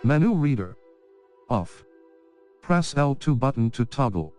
Menu reader. Off. Press L2 button to toggle.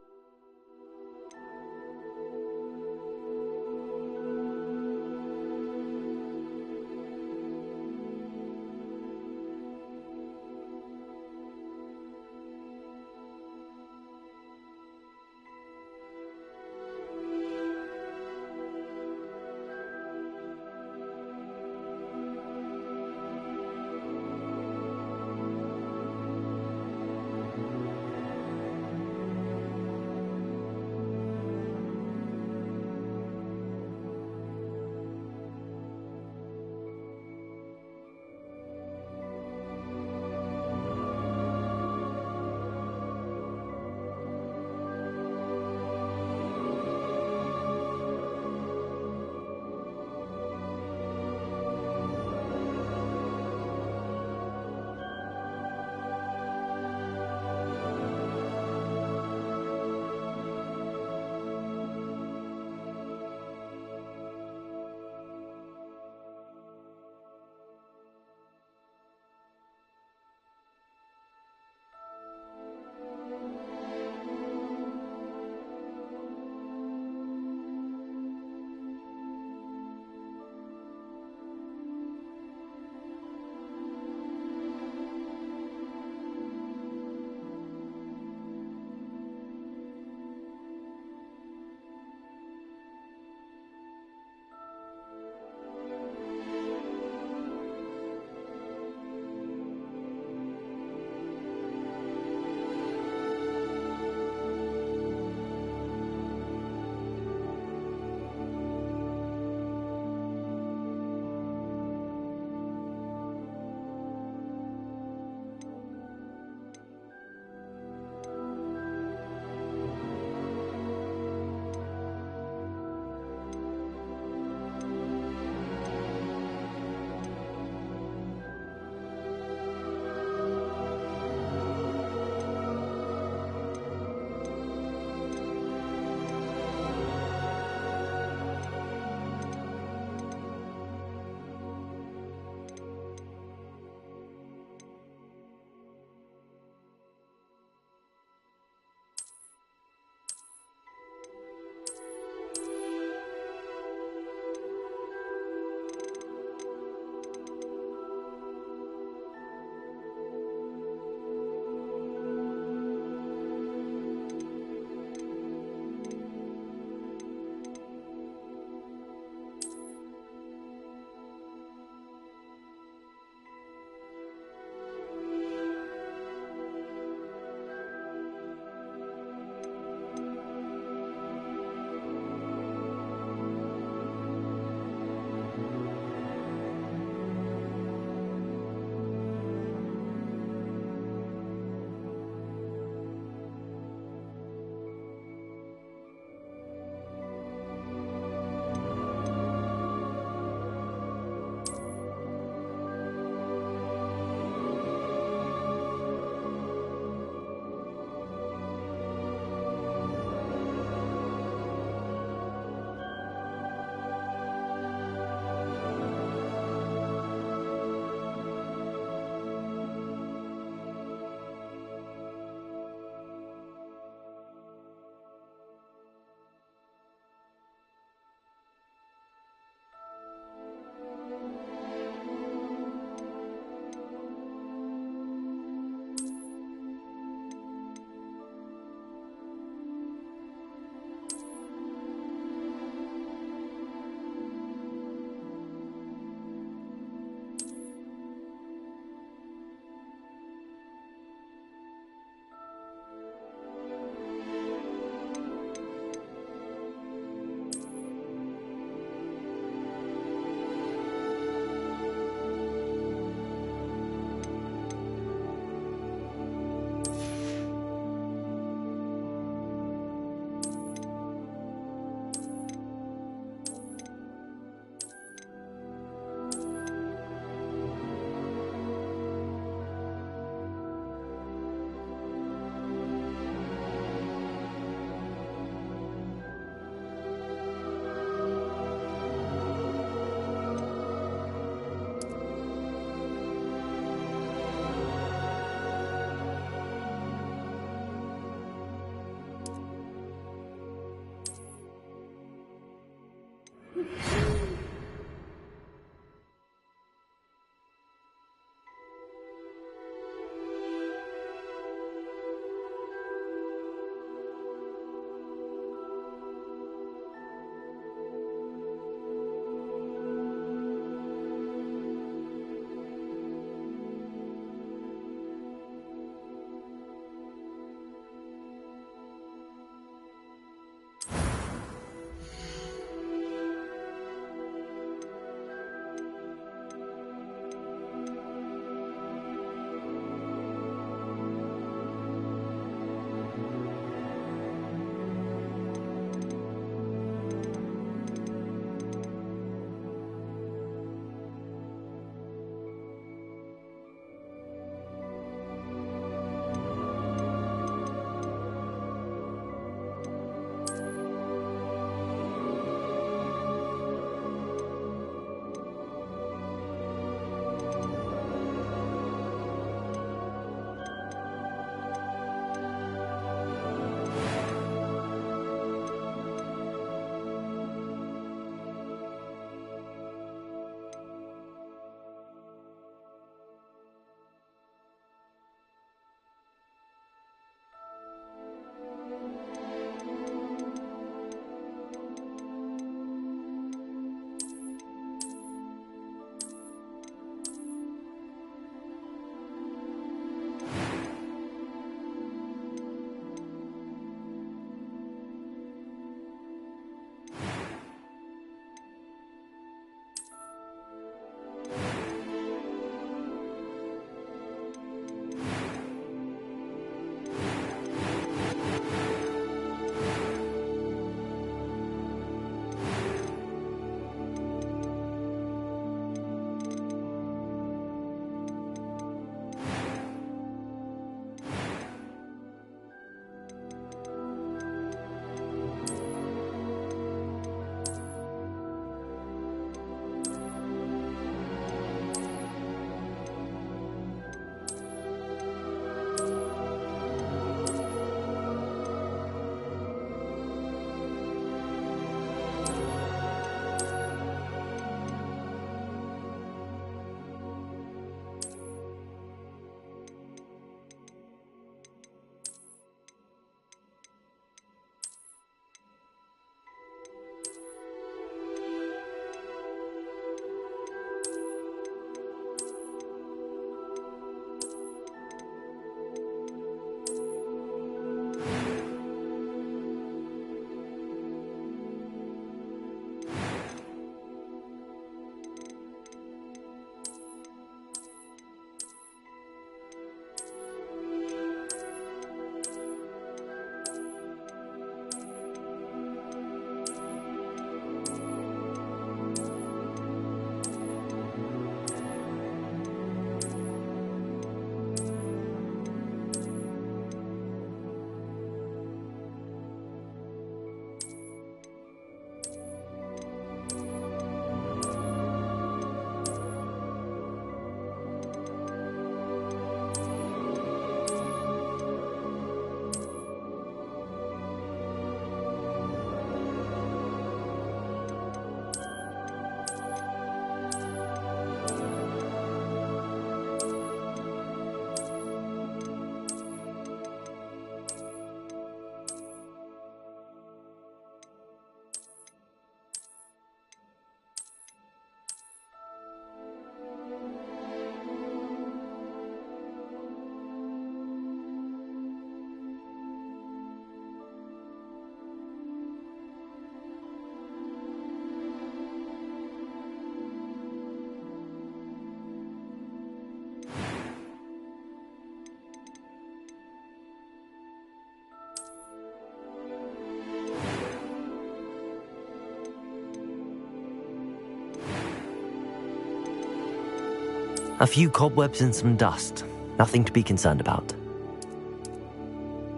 A few cobwebs and some dust. Nothing to be concerned about.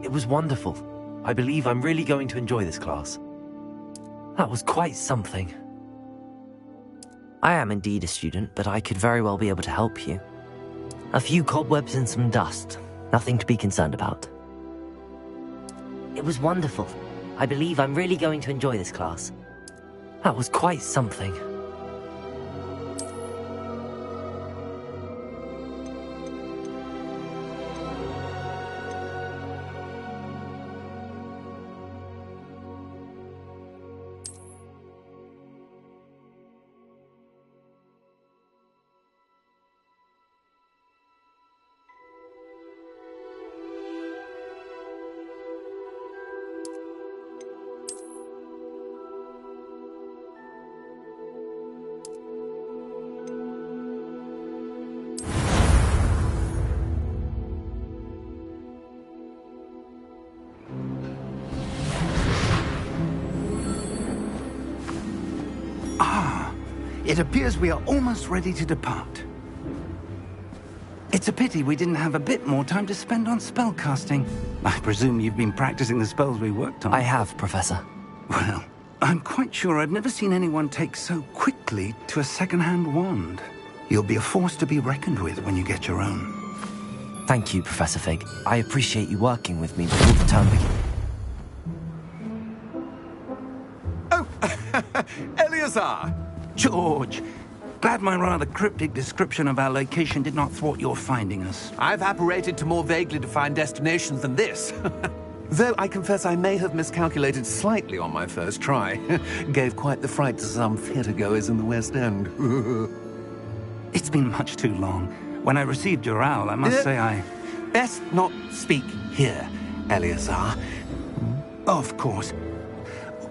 It was wonderful. I believe I'm really going to enjoy this class. That was quite something. I am indeed a student, but I could very well be able to help you. A few cobwebs and some dust. Nothing to be concerned about. It was wonderful. I believe I'm really going to enjoy this class. That was quite something. It appears we are almost ready to depart. It's a pity we didn't have a bit more time to spend on spellcasting. I presume you've been practicing the spells we worked on. I have, Professor. Well, I'm quite sure I've never seen anyone take so quickly to a second-hand wand. You'll be a force to be reckoned with when you get your own. Thank you, Professor Fig. I appreciate you working with me before the term begins. Oh, Eleazar! George! Glad my rather cryptic description of our location did not thwart your finding us. I've apparated to more vaguely defined destinations than this. Though I confess I may have miscalculated slightly on my first try. Gave quite the fright to some theatre-goers in the West End. It's been much too long. When I received your owl, I must say I... Best not speak here, Eleazar. Of course.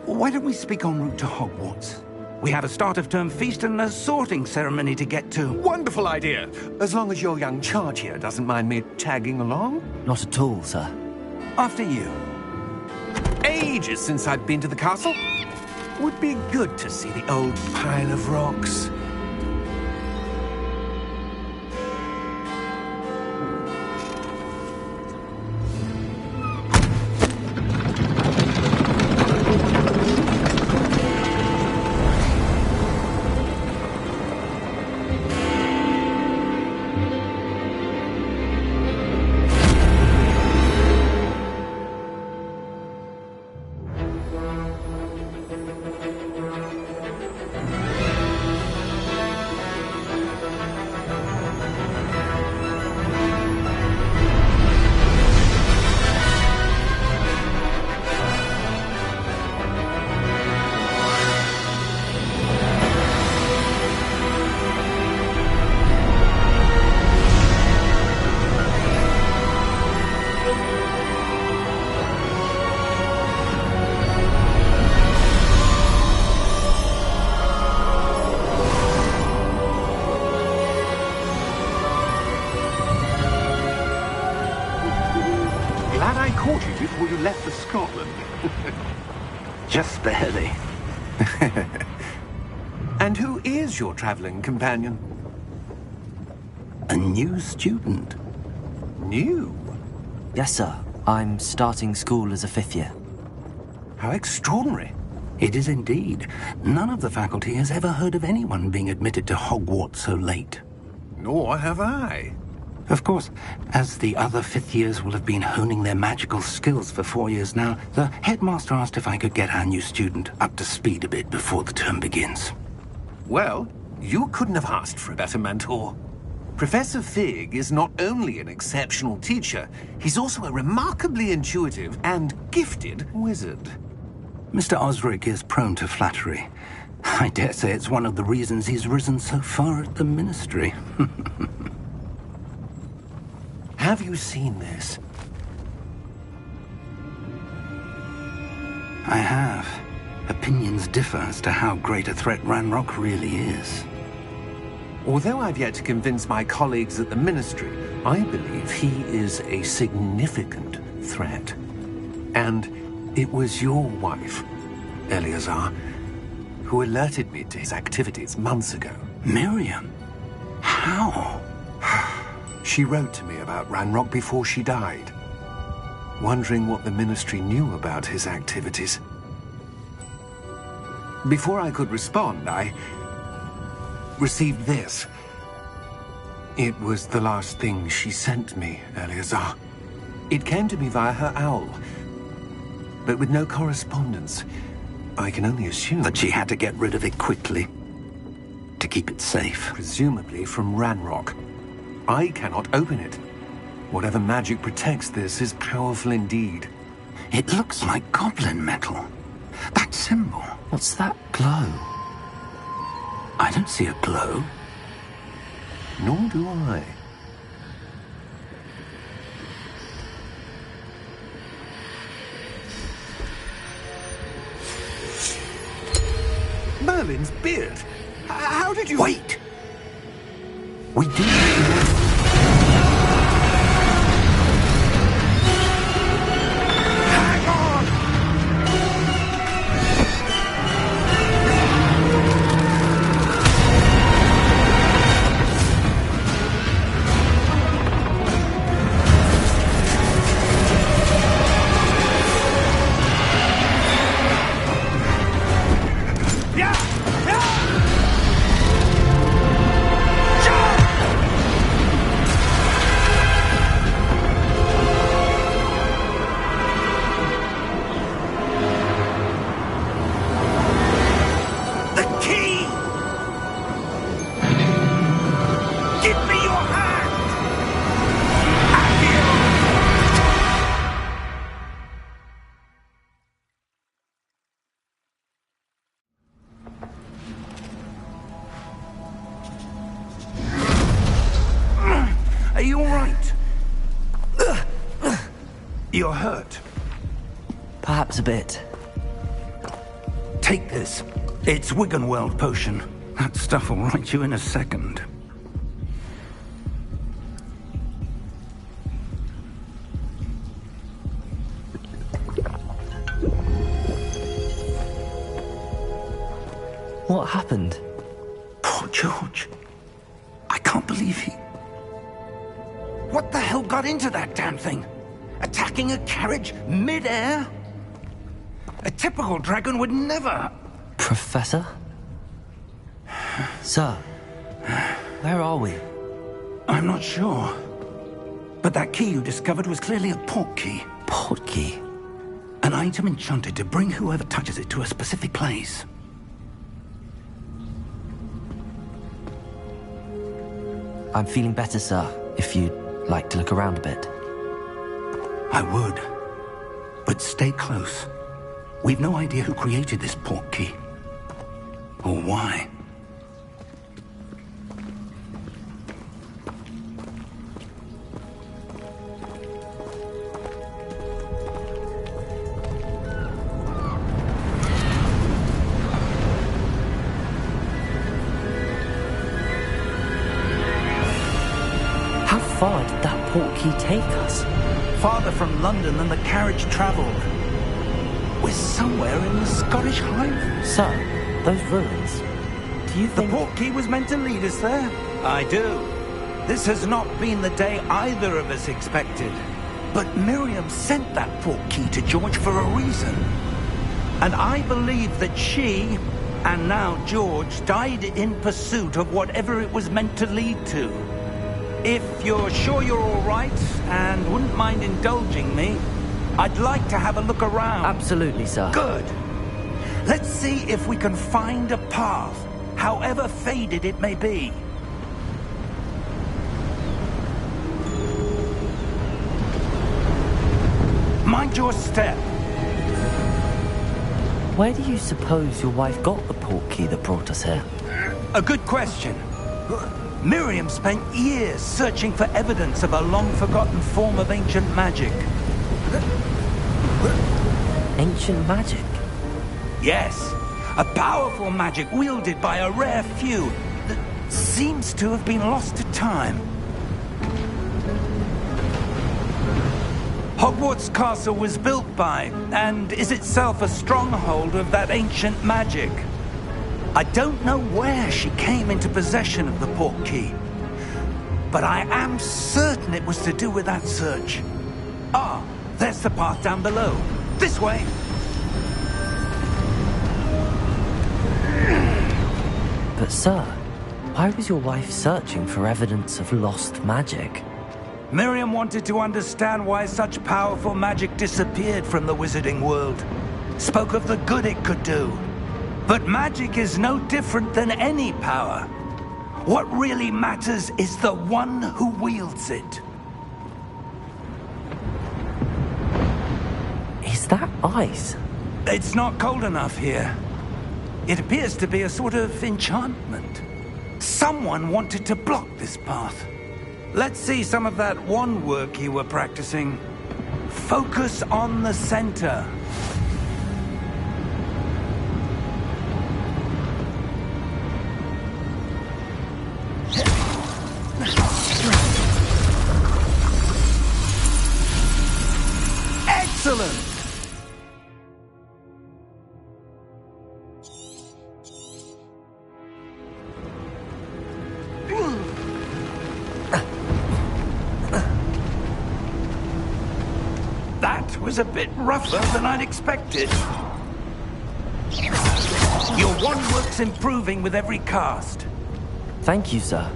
Why don't we speak en route to Hogwarts? We have a start-of-term feast and a sorting ceremony to get to. Wonderful idea! As long as your young charge here doesn't mind me tagging along. Not at all, sir. After you. Ages since I'd been to the castle. Would be good to see the old pile of rocks. Before you left for Scotland. Just barely. And who is your traveling companion? A new student. New? Yes, sir. I'm starting school as a 5th year. How extraordinary. It is indeed. None of the faculty has ever heard of anyone being admitted to Hogwarts so late. Nor have I. Of course, as the other 5th years will have been honing their magical skills for 4 years now, the headmaster asked if I could get our new student up to speed a bit before the term begins. Well, you couldn't have asked for a better mentor. Professor Fig is not only an exceptional teacher, he's also a remarkably intuitive and gifted wizard. Mr. Osric is prone to flattery. I dare say it's one of the reasons he's risen so far at the Ministry. Have you seen this? I have. Opinions differ as to how great a threat Ranrock really is. Although I've yet to convince my colleagues at the Ministry, I believe he is a significant threat. And it was your wife, Eleazar, who alerted me to his activities months ago. Miriam? How? She wrote to me about Ranrock before she died, wondering what the Ministry knew about his activities. Before I could respond, I received this. It was the last thing she sent me, Eleazar. It came to me via her owl, but with no correspondence. I can only assume That she had to get rid of it quickly, to keep it safe. presumably from Ranrock. I cannot open it. Whatever magic protects this is powerful indeed. It looks like goblin metal. That symbol. What's that glow? I don't see a glow. Nor do I. Merlin's beard. How did you... Wait! We do... Hang on! Are you all right? You're hurt. Perhaps a bit. Take this. It's Wiggenweld potion. That stuff will right you in a second. What happened? Poor George. I can't believe he... What the hell got into that damn thing? Attacking a carriage mid-air? A typical dragon would never... Professor? Sir, where are we? I'm not sure. But that key you discovered was clearly a port key. Port key? An item enchanted to bring whoever touches it to a specific place. I'm feeling better, sir, if you'd like to look around a bit. I would. But stay close. We've no idea who created this port key. Or why. How far did that port key take us? Farther from London than the carriage travelled. We're somewhere in the Scottish Highlands. Sir, those ruins. Do you The think... port key was meant to lead us there? I do. This has not been the day either of us expected. But Miriam sent that port key to George for a reason. And I believe that she, and now George, died in pursuit of whatever it was meant to lead to. If you're sure you're all right, and wouldn't mind indulging me, I'd like to have a look around. Absolutely, sir. Good. Let's see if we can find a path, however faded it may be. Mind your step. Where do you suppose your wife got the port key that brought us here? A good question. Miriam spent years searching for evidence of a long-forgotten form of ancient magic. Ancient magic? Yes, a powerful magic wielded by a rare few that seems to have been lost to time. Hogwarts Castle was built by, and is itself a stronghold of that ancient magic. I don't know where she came into possession of the port key, but I am certain it was to do with that search. Ah, there's the path down below. This way! But sir, why was your wife searching for evidence of lost magic? Miriam wanted to understand why such powerful magic disappeared from the wizarding world. Spoke of the good it could do. But magic is no different than any power. What really matters is the one who wields it. Is that ice? It's not cold enough here. It appears to be a sort of enchantment. Someone wanted to block this path. Let's see some of that wand work you were practicing. Focus on the center. Excellent! That was a bit rougher than I'd expected. Your wand work's improving with every cast. Thank you, sir.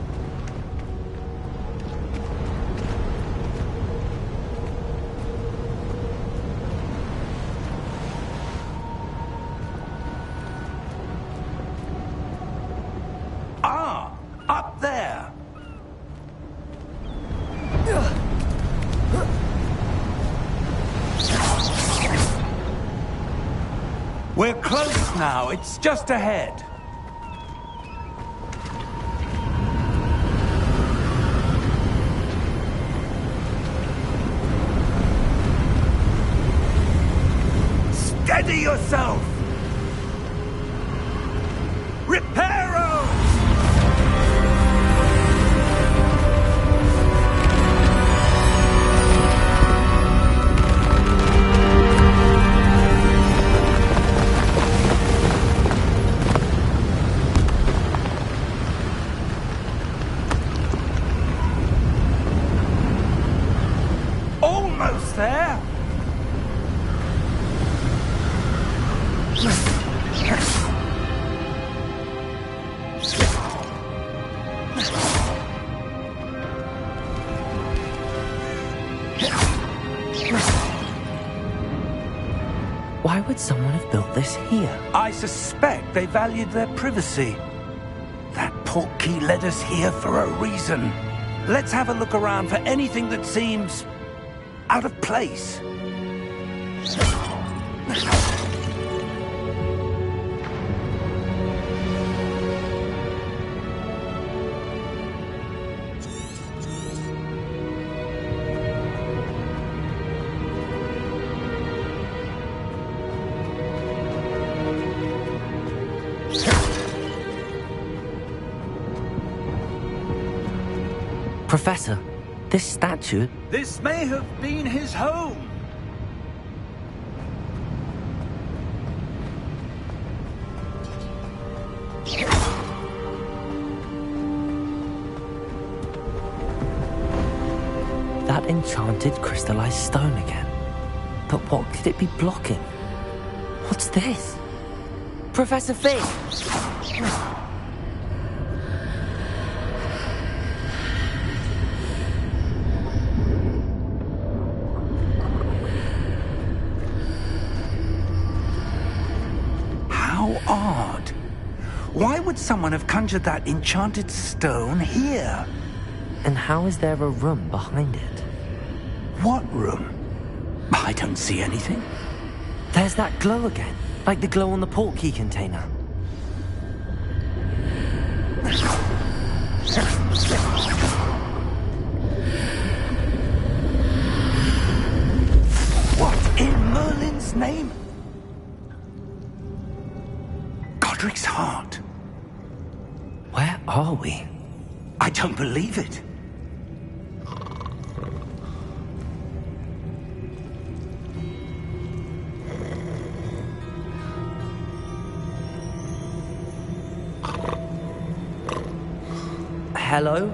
Ah, up there. We're close now. It's just ahead. Steady yourself! Reparo! Almost there! Why would someone have built this here? I suspect they valued their privacy. That portkey led us here for a reason. Let's have a look around for anything that seems out of place. Professor, this statue... This may have been his home. That enchanted crystallized stone again. But what could it be blocking? What's this? Professor Fig! How odd. Why would someone have conjured that enchanted stone here? And how is there a room behind it? What room? I don't see anything. There's that glow again, like the glow on the portkey container. What in Merlin's name? Godric's heart. Where are we? I don't believe it. Hello?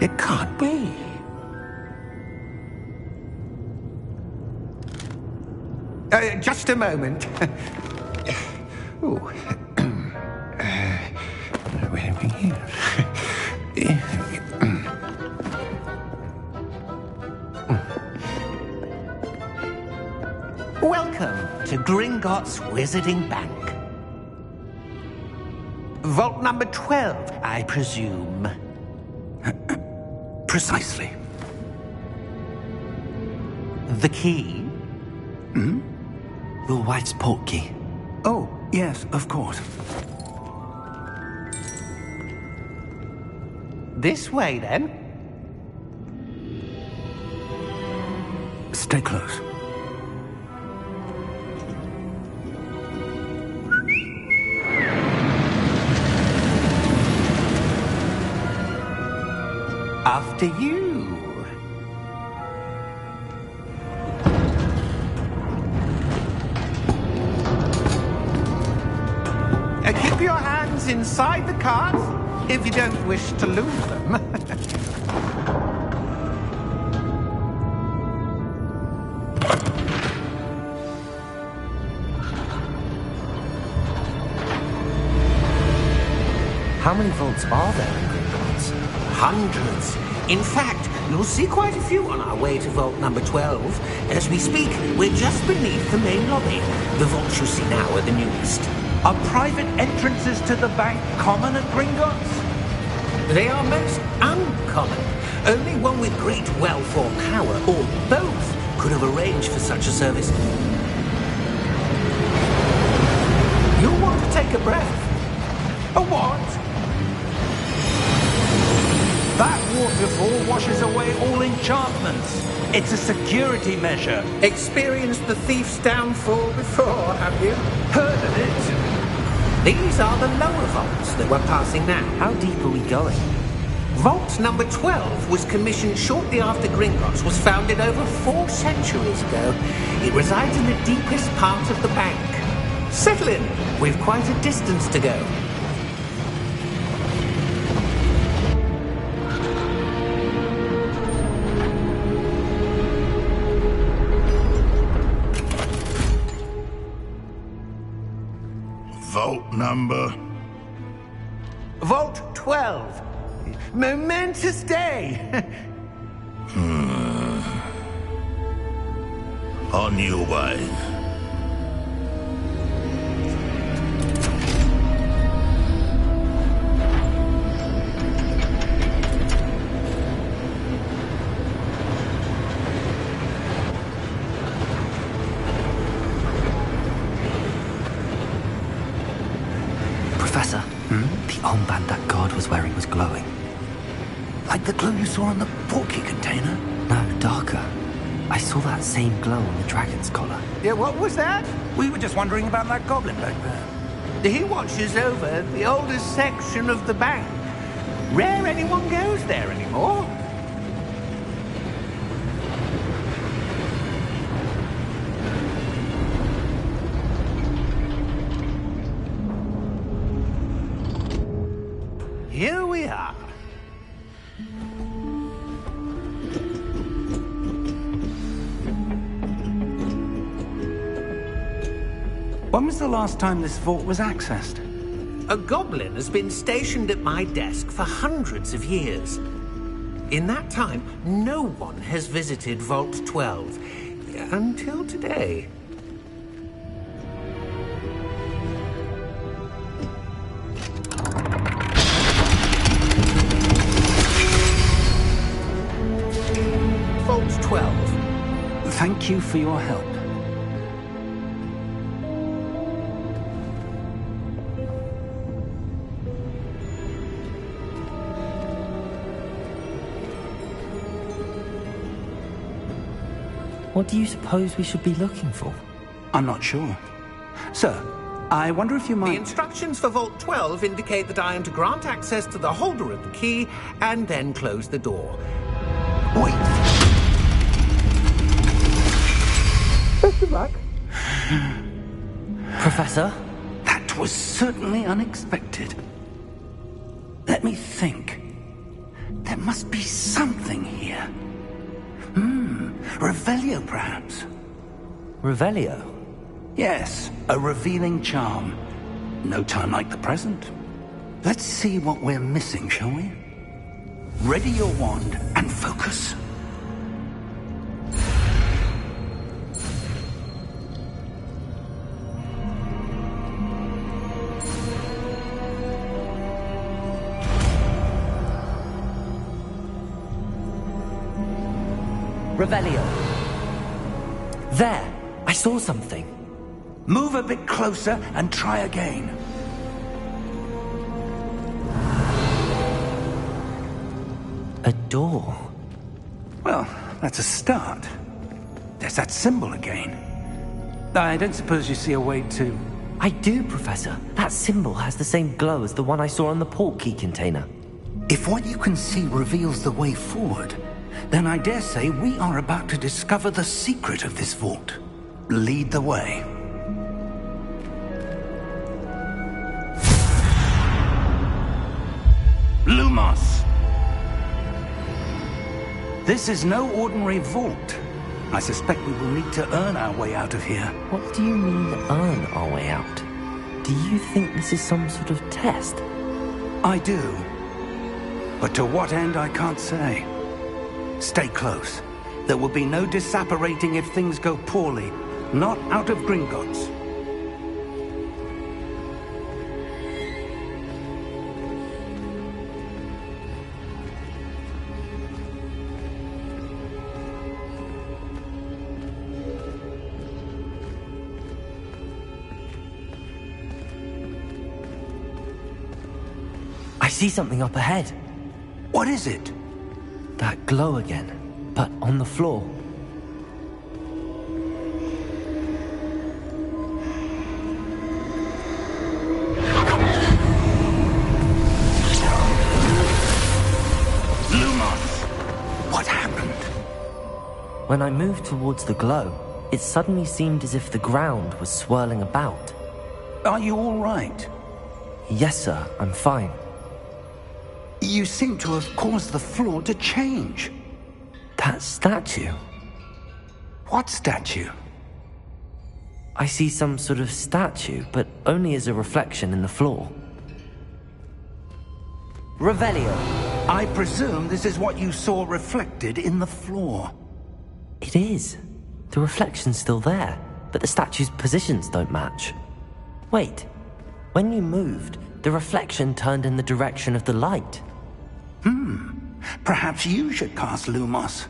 It can't be. Just a moment. Ooh. Where are we here? Welcome to Gringotts Wizarding Bank. Vault number 12, I presume. Precisely. The key? Hmm? Your wife's portkey. Oh, yes, of course. This way, then. Stay close. After you. Keep your hands inside the cart if you don't wish to lose them. How many vaults are there in Gringotts? Hundreds. In fact, you'll see quite a few on our way to vault number 12. As we speak, we're just beneath the main lobby. The vaults you see now are the newest. Are private entrances to the bank common at Gringotts? They are most uncommon. Only one with great wealth or power, or both, could have arranged for such a service. You'll want to take a breath. A what? That waterfall washes away all enchantments. It's a security measure. Experienced the thief's downfall before, have you? Heard of it? These are the lower vaults that we're passing now. How deep are we going? Vault number 12 was commissioned shortly after Gringotts was founded over 4 centuries ago. It resides in the deepest part of the bank. Settle in. We've quite a distance to go. Vault number? Vault 12. Momentous day. On your way. Professor, the armband that guard was wearing was glowing. Like the glow you saw on the portkey container? No, darker. I saw that same glow on the dragon's collar. Yeah, what was that? We were just wondering about that goblin back there. He watches over the oldest section of the bank. Rare anyone goes there anymore. Here we are. When was the last time this vault was accessed? A goblin has been stationed at my desk for hundreds of years. In that time, no one has visited Vault 12. Until today. Vault 12. Thank you for your help. What do you suppose we should be looking for? I'm not sure. Sir, I wonder if you The might... instructions for Vault 12 indicate that I am to grant access to the holder of the key and then close the door. Wait! Best of luck. Professor? That was certainly unexpected. Let me think. There must be something here. Revelio, perhaps? Revelio? Yes, a revealing charm. No time like the present. Let's see what we're missing, shall we? Ready your wand and focus. Revelio. There! I saw something. Move a bit closer and try again. A door. Well, that's a start. There's that symbol again. I don't suppose you see a way to... I do, Professor. That symbol has the same glow as the one I saw on the port key container. If what you can see reveals the way forward, then I dare say we are about to discover the secret of this vault. Lead the way. Lumos! This is no ordinary vault. I suspect we will need to earn our way out of here. What do you mean, earn our way out? Do you think this is some sort of test? I do. But to what end, I can't say. Stay close. There will be no disapparating if things go poorly. Not out of Gringotts. I see something up ahead. What is it? That glow again, but on the floor. Lumos! What happened? When I moved towards the glow, it suddenly seemed as if the ground was swirling about. Are you all right? Yes, sir, I'm fine. You seem to have caused the floor to change. That statue? What statue? I see some sort of statue, but only as a reflection in the floor. Revelio. I presume this is what you saw reflected in the floor. It is. The reflection's still there, but the statue's positions don't match. Wait. When you moved, the reflection turned in the direction of the light. Perhaps you should cast Lumos.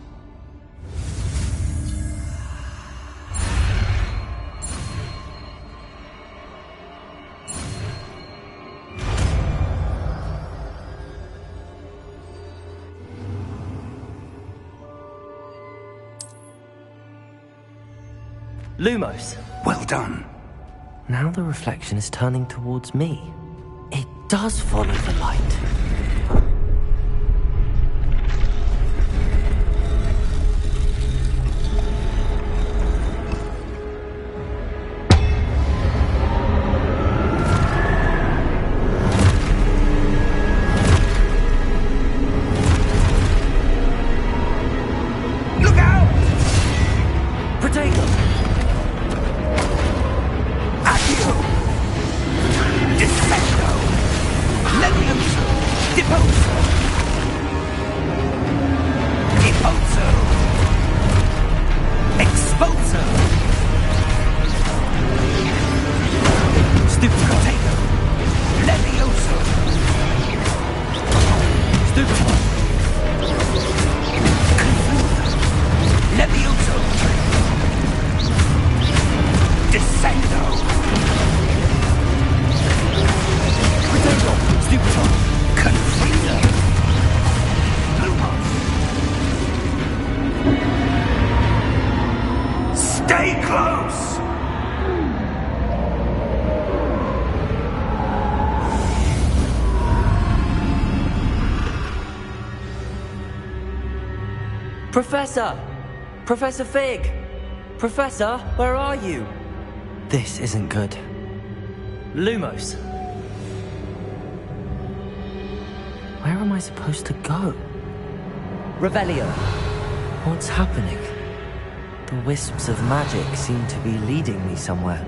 Lumos. Well done. Now the reflection is turning towards me. It does follow the light. Look out! Potato! Accio! Descendo! Levioso! Deposo! Deposo! Exposo! Stupid potato! Levioso! Stupid one! Levioso! Descendo! Potato! Stupid one! Confringo! Lumos! Stay close! Professor! Professor Fig! Professor, where are you? This isn't good. Lumos. Where am I supposed to go? Revelio. What's happening? The wisps of magic seem to be leading me somewhere.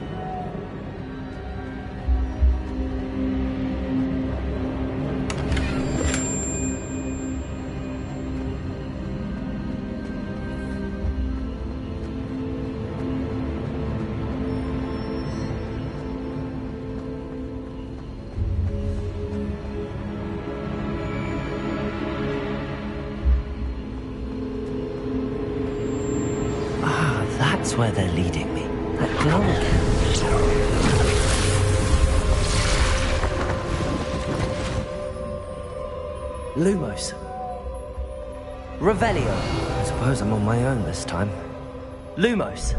That's where they're leading me. That glow again. Lumos. Revelio. I suppose I'm on my own this time. Lumos.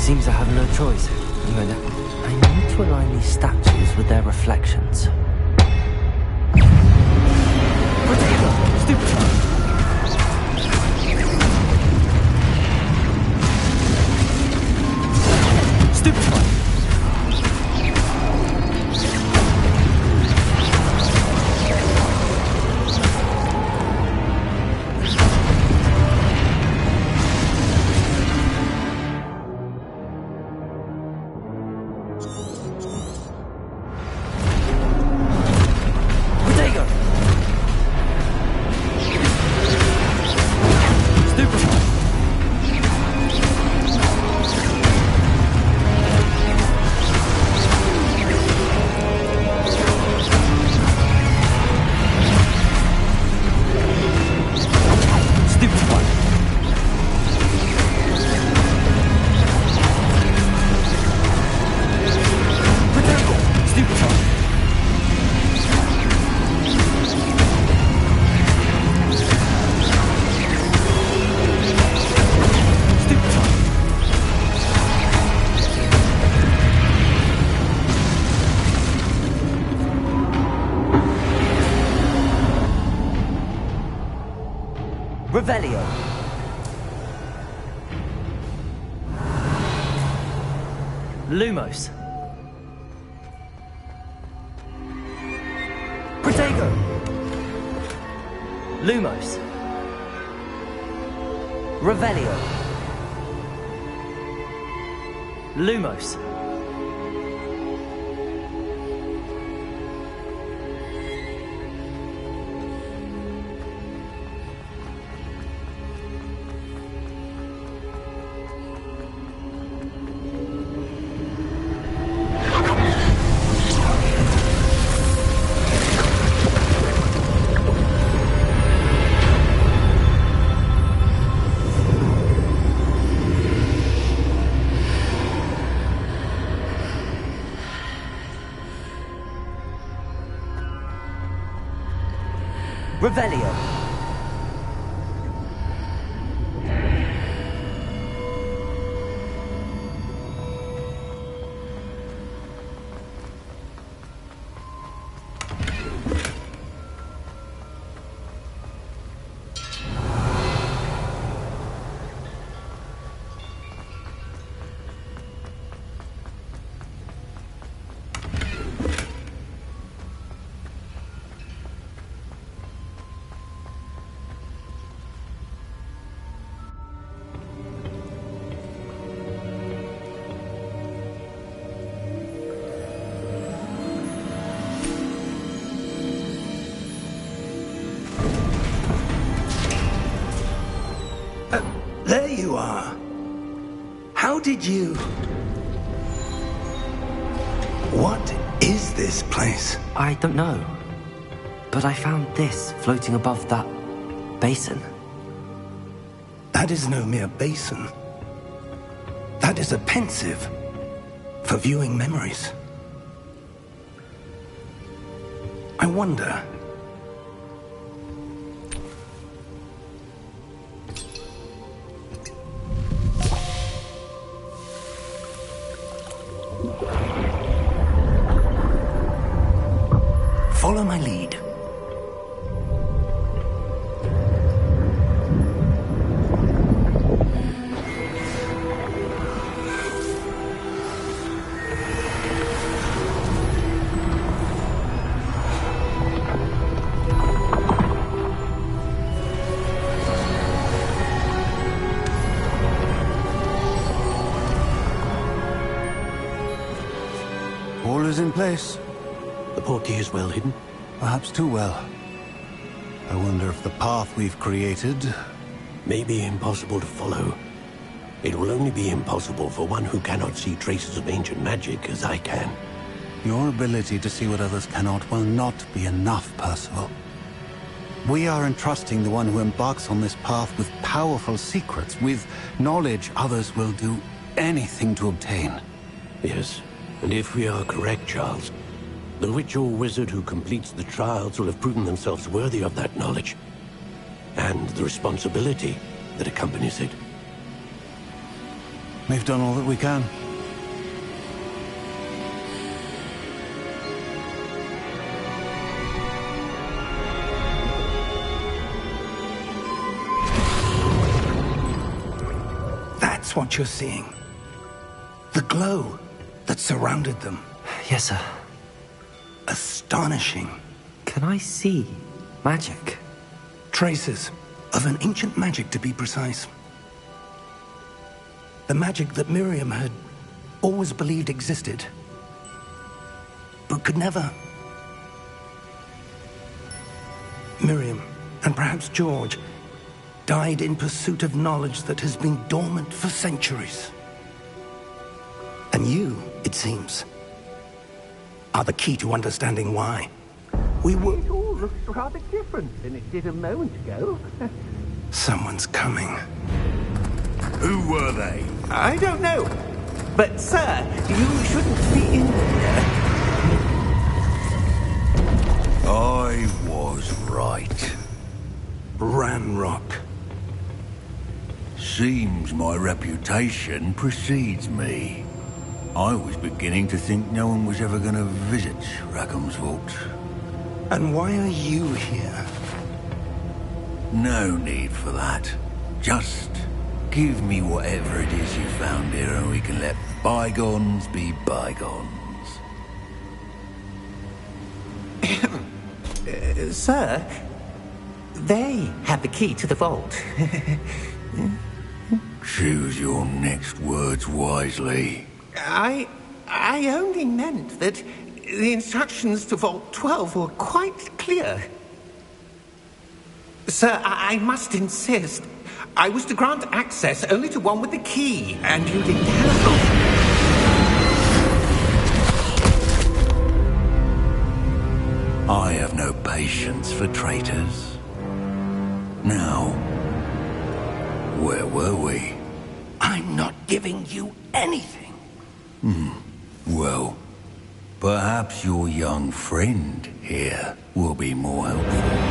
Seems I have no choice. I need to align these statues with their reflections. Stupid. Stupid. Revelio. Lumos. Protego. Lumos. Revelio. Lumos. Revelio. There you are. How did you... What is this place? I don't know. But I found this floating above that basin. That is no mere basin. That is a pensive for viewing memories. I wonder... Follow my lead. All is in place. The portkey is well hidden. Perhaps too well. I wonder if the path we've created... May be impossible to follow. It will only be impossible for one who cannot see traces of ancient magic as I can. Your ability to see what others cannot will not be enough, Percival. We are entrusting the one who embarks on this path with powerful secrets, with knowledge others will do anything to obtain. Yes, and if we are correct, Charles, the witch or wizard who completes the trials will have proven themselves worthy of that knowledge, and the responsibility that accompanies it. We've done all that we can. That's what you're seeing. The glow that surrounded them. Yes, sir. Astonishing. Can I see magic? Traces of an ancient magic, to be precise. The magic that Miriam had always believed existed, but could never. Miriam, and perhaps George, died in pursuit of knowledge that has been dormant for centuries. And you, it seems, are the key to understanding why. We were... It all looks rather different than it did a moment ago. Someone's coming. Who were they? I don't know. But, sir, you shouldn't be in here. I was right. Ranrock. Seems my reputation precedes me. I was beginning to think no one was ever going to visit Rackham's vault. And why are you here? No need for that. Just give me whatever it is you found here and we can let bygones be bygones. Sir, they have the key to the vault. Choose your next words wisely. I only meant that the instructions to Vault 12 were quite clear. Sir, I must insist. I was to grant access only to one with the key, and you didn't have... I have no patience for traitors. Now, where were we? I'm not giving you anything. Well, perhaps your young friend here will be more helpful.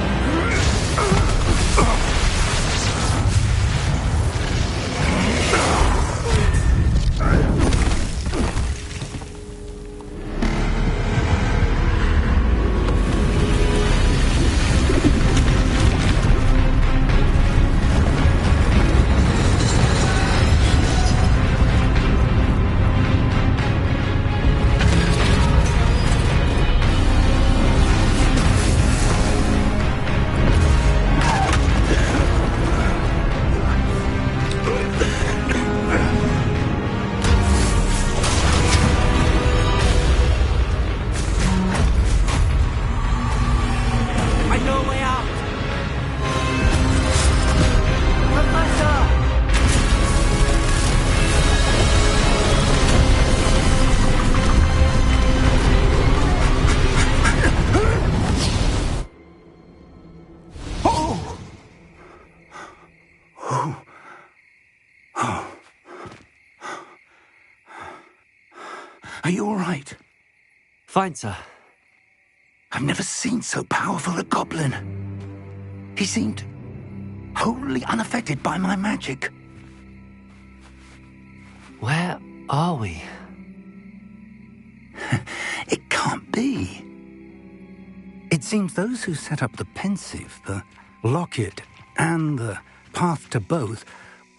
Are you all right? Fine, sir. I've never seen so powerful a goblin. He seemed wholly unaffected by my magic. Where are we? It can't be. It It seems those who set up the pensive, the locket, and the path to both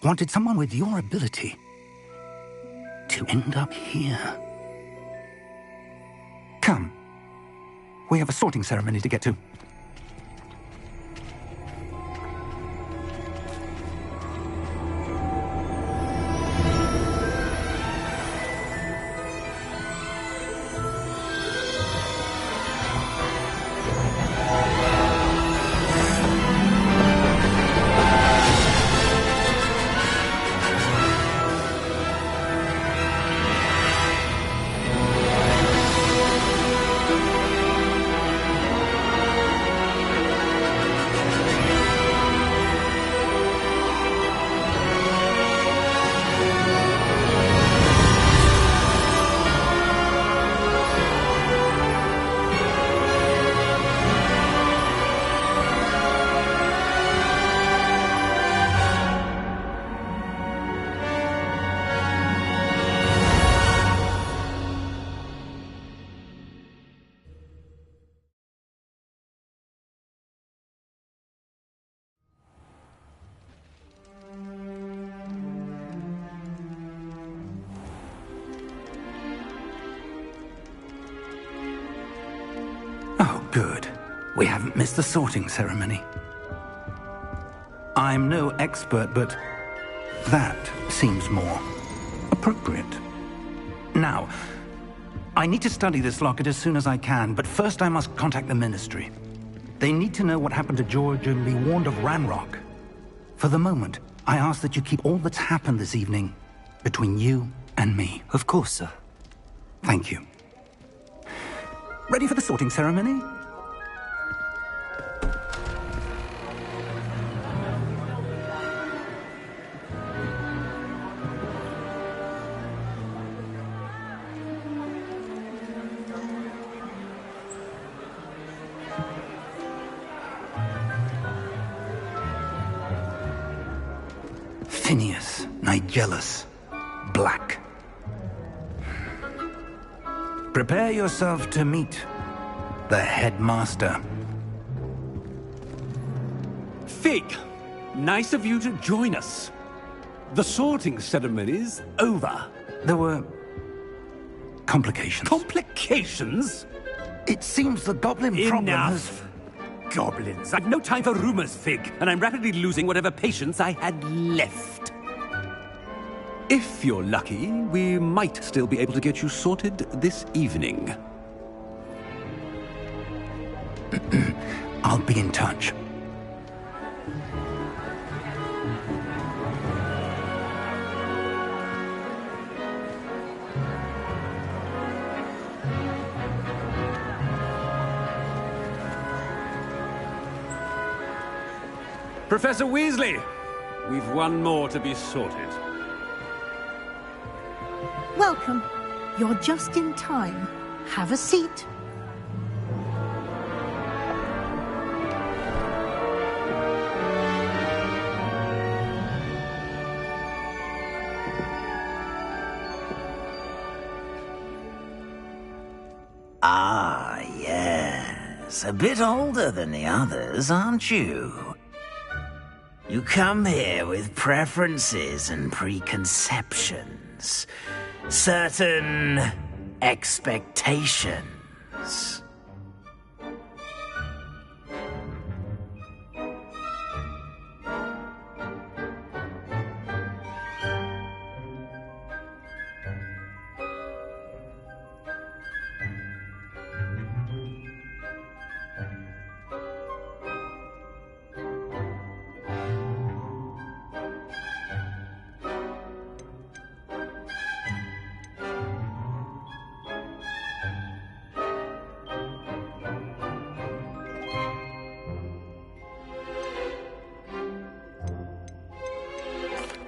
wanted someone with your ability to end up here. Come. We have a sorting ceremony to get to. Good. We haven't missed the sorting ceremony. I'm no expert, but that seems more appropriate. Now, I need to study this locket as soon as I can, but first I must contact the Ministry. They need to know what happened to George and be warned of Ranrock. For the moment, I ask that you keep all that's happened this evening between you and me. Of course, sir. Thank you. Ready for the sorting ceremony? Phineas, Nigellus, Black. Prepare yourself to meet the headmaster. Fig, nice of you to join us. The sorting ceremony's over. There were complications. Complications? It seems the goblin problem has... Enough. Goblins. I've no time for rumors, Fig, and I'm rapidly losing whatever patience I had left. If you're lucky, we might still be able to get you sorted this evening. I'll be in touch. Professor Weasley, we've one more to be sorted. Welcome. You're just in time. Have a seat. Ah, yes. A bit older than the others, aren't you? You come here with preferences and preconceptions. Certain expectations.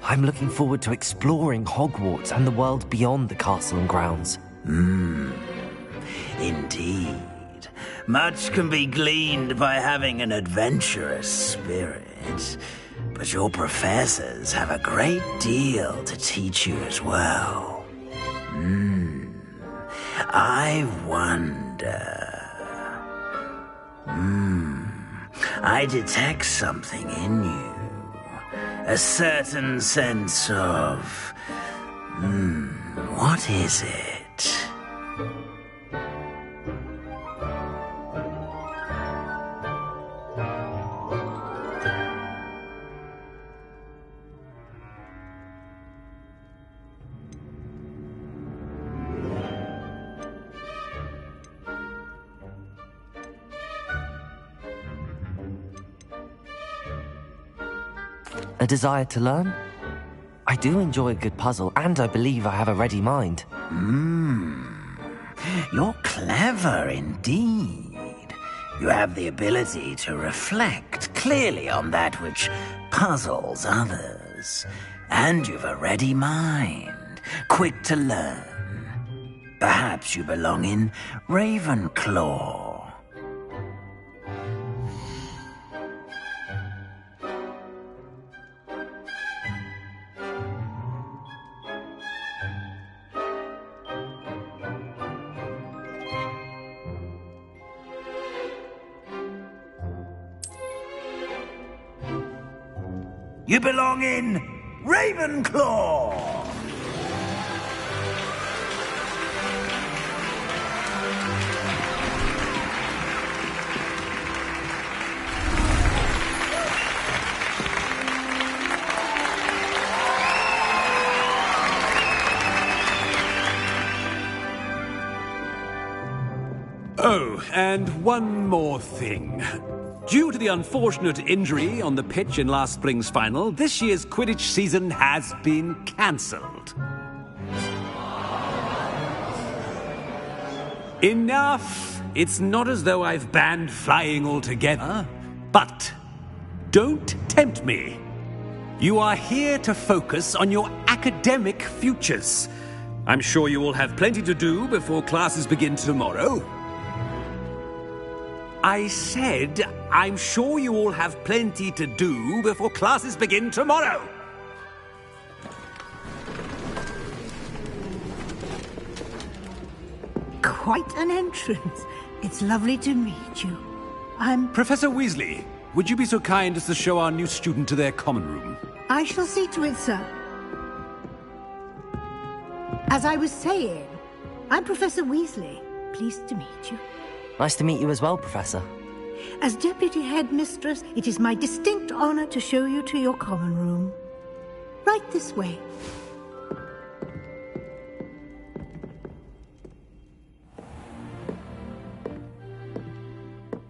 I'm looking forward to exploring Hogwarts and the world beyond the castle and grounds. Indeed. Much can be gleaned by having an adventurous spirit. But your professors have a great deal to teach you as well. I wonder... I detect something in you. A certain sense of... what is it? A desire to learn? I do enjoy a good puzzle, and I believe I have a ready mind. You're clever indeed. You have the ability to reflect clearly on that which puzzles others. And you've a ready mind, quick to learn. Perhaps you belong in Ravenclaw. You belong in Ravenclaw! Oh, and one more thing. Due to the unfortunate injury on the pitch in last spring's final, this year's Quidditch season has been cancelled. Enough! It's not as though I've banned flying altogether, but don't tempt me. You are here to focus on your academic futures. I'm sure you will have plenty to do before classes begin tomorrow. I said, I'm sure you all have plenty to do before classes begin tomorrow. Quite an entrance. It's lovely to meet you. I'm... Professor Weasley, would you be so kind as to show our new student to their common room? I shall see to it, sir. As I was saying, I'm Professor Weasley. Pleased to meet you. Nice to meet you as well, Professor. As Deputy Headmistress, it is my distinct honor to show you to your common room. Right this way.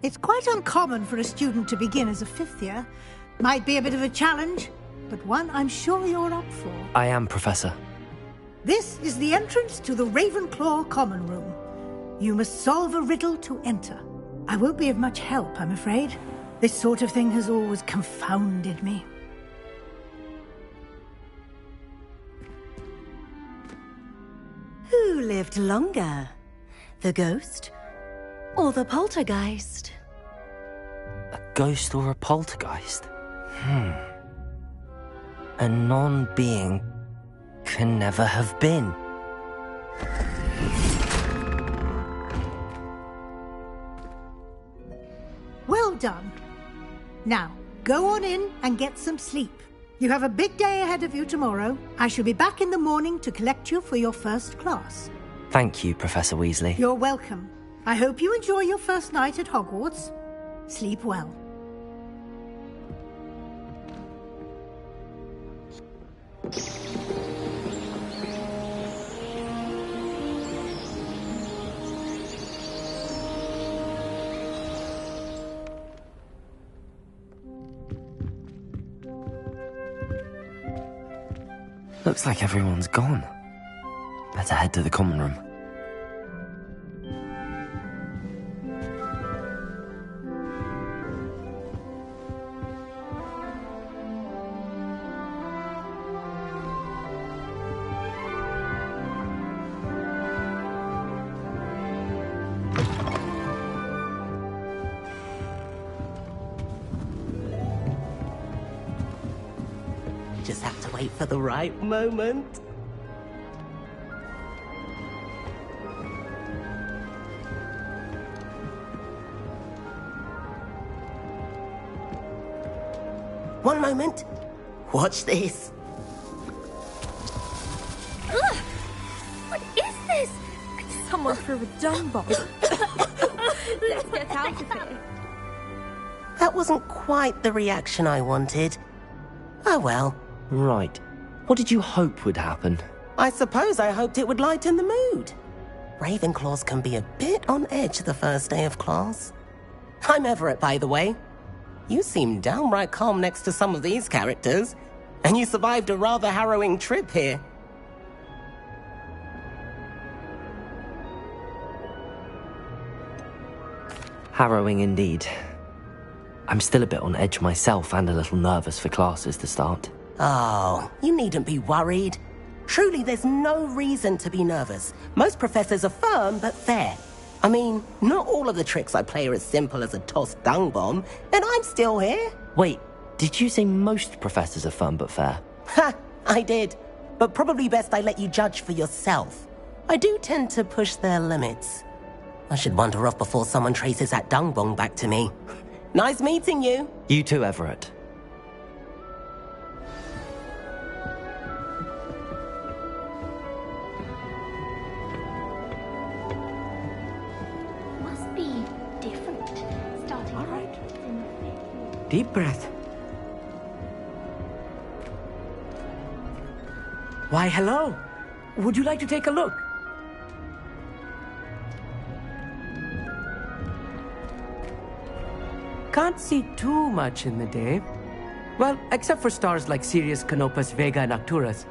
It's quite uncommon for a student to begin as a fifth year. Might be a bit of a challenge, but one I'm sure you're up for. I am, Professor. This is the entrance to the Ravenclaw common room. You must solve a riddle to enter. I won't be of much help, I'm afraid. This sort of thing has always confounded me. Who lived longer? The ghost or the poltergeist? A ghost or a poltergeist? A non-being can never have been. Well done. Now, go on in and get some sleep. You have a big day ahead of you tomorrow. I shall be back in the morning to collect you for your first class. Thank you, Professor Weasley. You're welcome. I hope you enjoy your first night at Hogwarts. Sleep well. Looks like everyone's gone. Better head to the common room. Just have to wait for the right moment. one moment. Watch this. Ugh! What is this? Someone threw a dung bomb. Let's get out of here. That wasn't quite the reaction I wanted. Oh well. Right. What did you hope would happen? I suppose I hoped it would lighten the mood. Ravenclaws can be a bit on edge the first day of class. I'm Everett, by the way. You seem downright calm next to some of these characters, and you survived a rather harrowing trip here. Harrowing indeed. I'm still a bit on edge myself and a little nervous for classes to start. Oh, you needn't be worried. Truly, there's no reason to be nervous. Most professors are firm but fair. I mean, not all of the tricks I play are as simple as a tossed dung bomb, and I'm still here. Wait, did you say most professors are firm but fair? Ha! I did. But probably best I let you judge for yourself. I do tend to push their limits. I should wander off before someone traces that dung bomb back to me. Nice meeting you. You too, Everett. Must be different. Starting all right. Deep breath. Why, hello. Would you like to take a look? Can't see too much in the day. Well, except for stars like Sirius, Canopus, Vega, and Arcturus.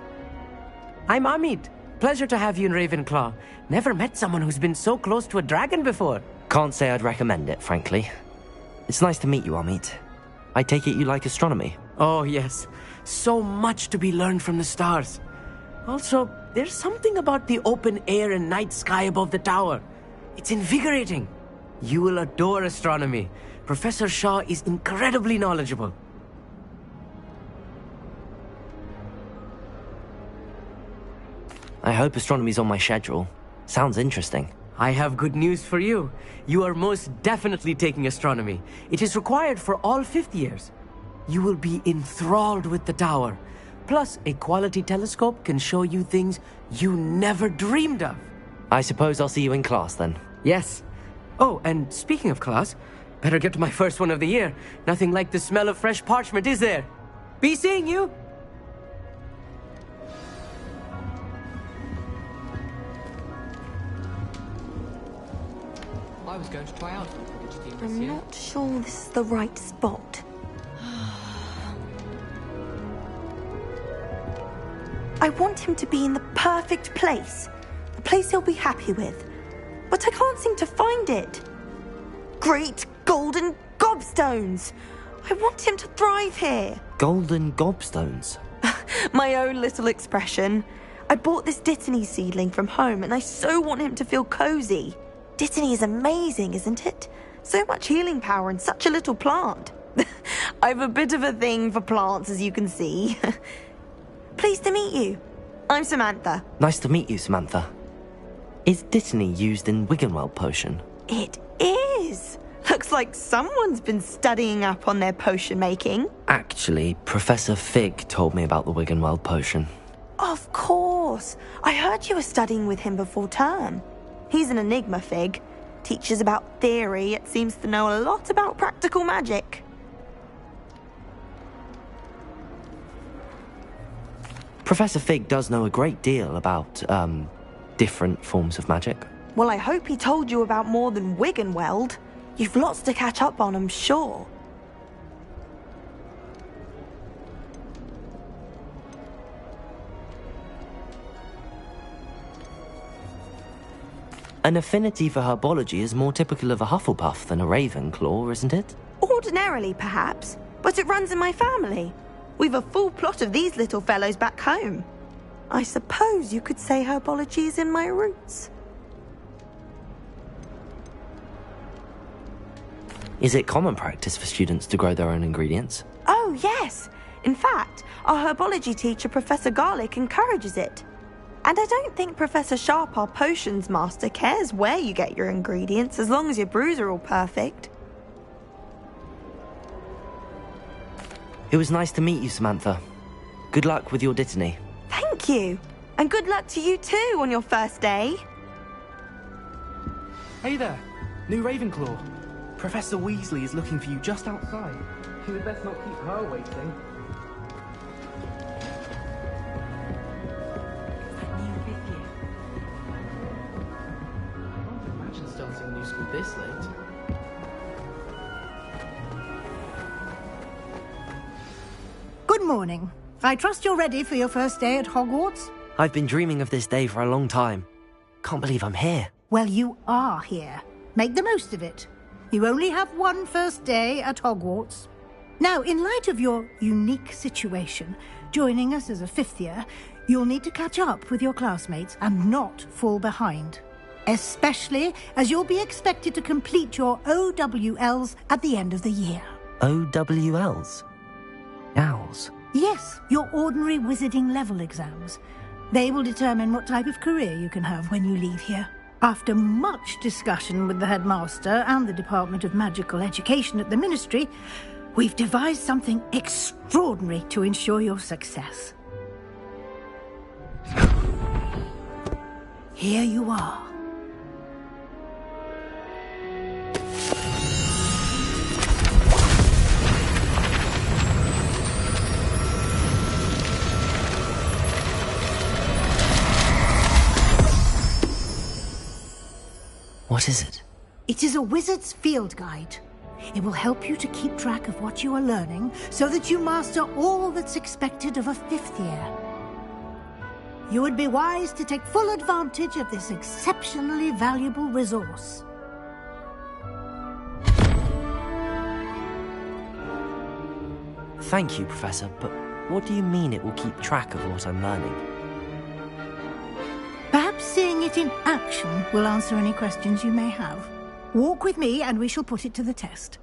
I'm Amit. Pleasure to have you in Ravenclaw. Never met someone who's been so close to a dragon before. Can't say I'd recommend it, frankly. It's nice to meet you, Amit. I take it you like astronomy? Oh, yes. So much to be learned from the stars. Also, there's something about the open air and night sky above the tower. It's invigorating. You will adore astronomy. Professor Shaw is incredibly knowledgeable. I hope astronomy's on my schedule. Sounds interesting. I have good news for you. You are most definitely taking astronomy. It is required for all fifth years. You will be enthralled with the tower. Plus, a quality telescope can show you things you never dreamed of. I suppose I'll see you in class then. Yes. Oh, and speaking of class, better get to my first one of the year. Nothing like the smell of fresh parchment, is there? Be seeing you! I was going to try out for the Quidditch team this I'm year. not sure this is the right spot. I want him to be in the perfect place. A place he'll be happy with. But I can't seem to find it. Great golden gobstones! I want him to thrive here. Golden gobstones? My own little expression. I bought this Dittany seedling from home and I so want him to feel cozy. Dittany is amazing, isn't it? So much healing power in such a little plant. I've a bit of a thing for plants, as you can see. Pleased to meet you. I'm Samantha. Nice to meet you, Samantha. Is Dittany used in Wiggenweld potion? It is. Looks like someone's been studying up on their potion making. Actually, Professor Fig told me about the Wiggenweld potion. Of course. I heard you were studying with him before term. He's an enigma, Fig. Teaches about theory, yet seems to know a lot about practical magic. Professor Fig does know a great deal about, different forms of magic. Well, I hope he told you about more than Wiggenweld. You've lots to catch up on, I'm sure. An affinity for herbology is more typical of a Hufflepuff than a Ravenclaw, isn't it? Ordinarily, perhaps, but it runs in my family. We've a full plot of these little fellows back home. I suppose you could say herbology is in my roots. Is it common practice for students to grow their own ingredients? Oh, yes. In fact, our herbology teacher, Professor Garlick, encourages it. And I don't think Professor Sharp, our potions master, cares where you get your ingredients as long as your brews are all perfect. It was nice to meet you, Samantha. Good luck with your dittany. Thank you. And good luck to you too on your first day. Hey there, new Ravenclaw. Professor Weasley is looking for you just outside. You had best not keep her waiting. I can't imagine starting a new school this late. Good morning. I trust you're ready for your first day at Hogwarts? I've been dreaming of this day for a long time. Can't believe I'm here. Well, you are here. Make the most of it. You only have one first day at Hogwarts. Now, in light of your unique situation, joining us as a fifth year, you'll need to catch up with your classmates and not fall behind. Especially as you'll be expected to complete your OWLs at the end of the year. OWLs? Owls? Yes, your ordinary wizarding level exams. They will determine what type of career you can have when you leave here. After much discussion with the headmaster and the Department of Magical Education at the Ministry, we've devised something extraordinary to ensure your success. Here you are. What is it? It is a wizard's field guide. It will help you to keep track of what you are learning so that you master all that's expected of a fifth year. You would be wise to take full advantage of this exceptionally valuable resource. Thank you, Professor, but what do you mean it will keep track of what I'm learning? Perhaps seeing it in action will answer any questions you may have. Walk with me and we shall put it to the test.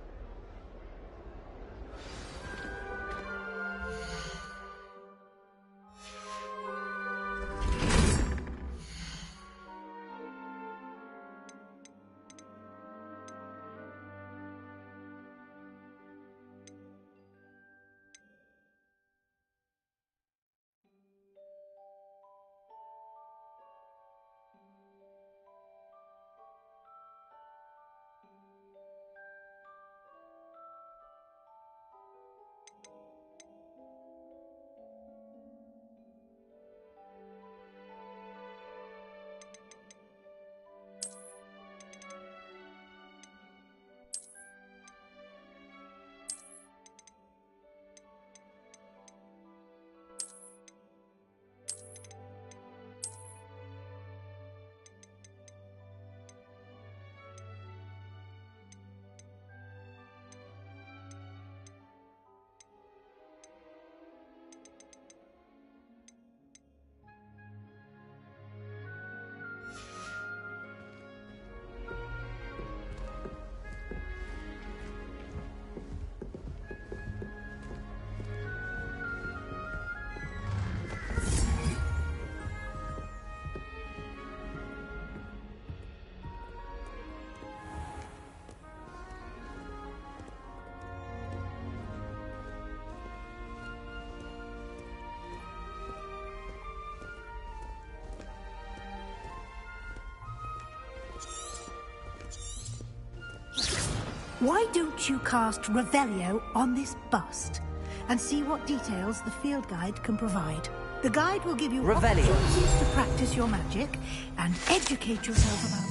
Why don't you cast Revelio on this bust and see what details the field guide can provide? The guide will give you opportunities to practice your magic and educate yourself about...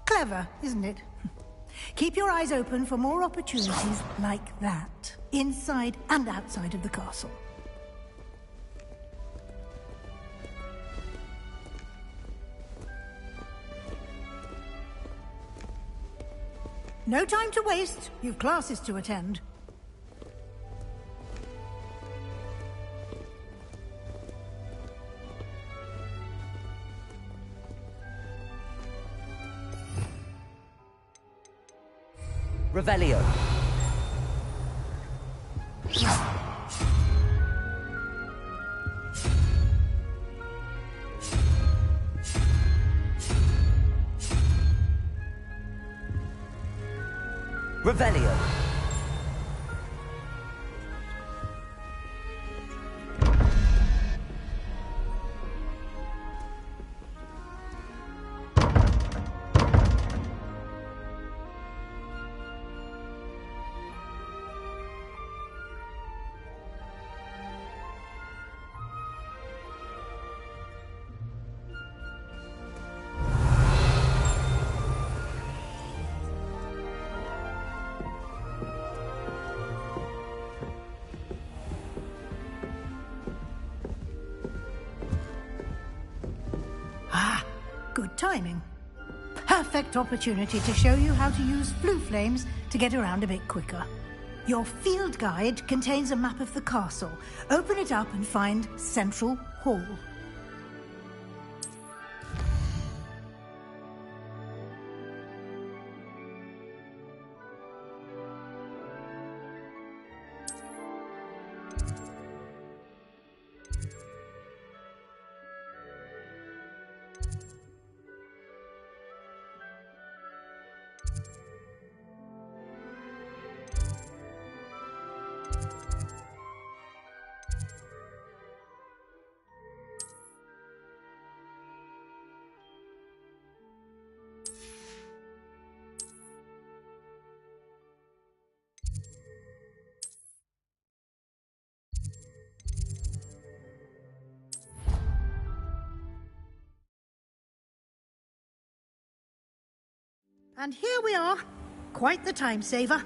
Clever, isn't it? Keep your eyes open for more opportunities like that, inside and outside of the castle. No time to waste. You've classes to attend. Revelio. Revelio. Good timing. Perfect opportunity to show you how to use flue flames to get around a bit quicker. Your field guide contains a map of the castle. Open it up and find Central Hall. And here we are. Quite the time saver.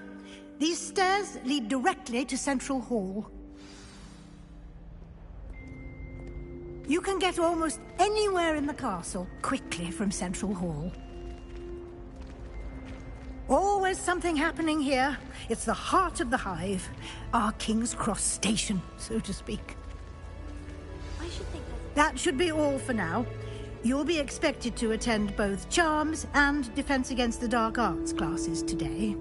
These stairs lead directly to Central Hall. You can get almost anywhere in the castle quickly from Central Hall. Always something happening here. It's the heart of the hive. Our King's Cross station, so to speak. That should be all for now. You'll be expected to attend both Charms and Defense Against the Dark Arts classes today.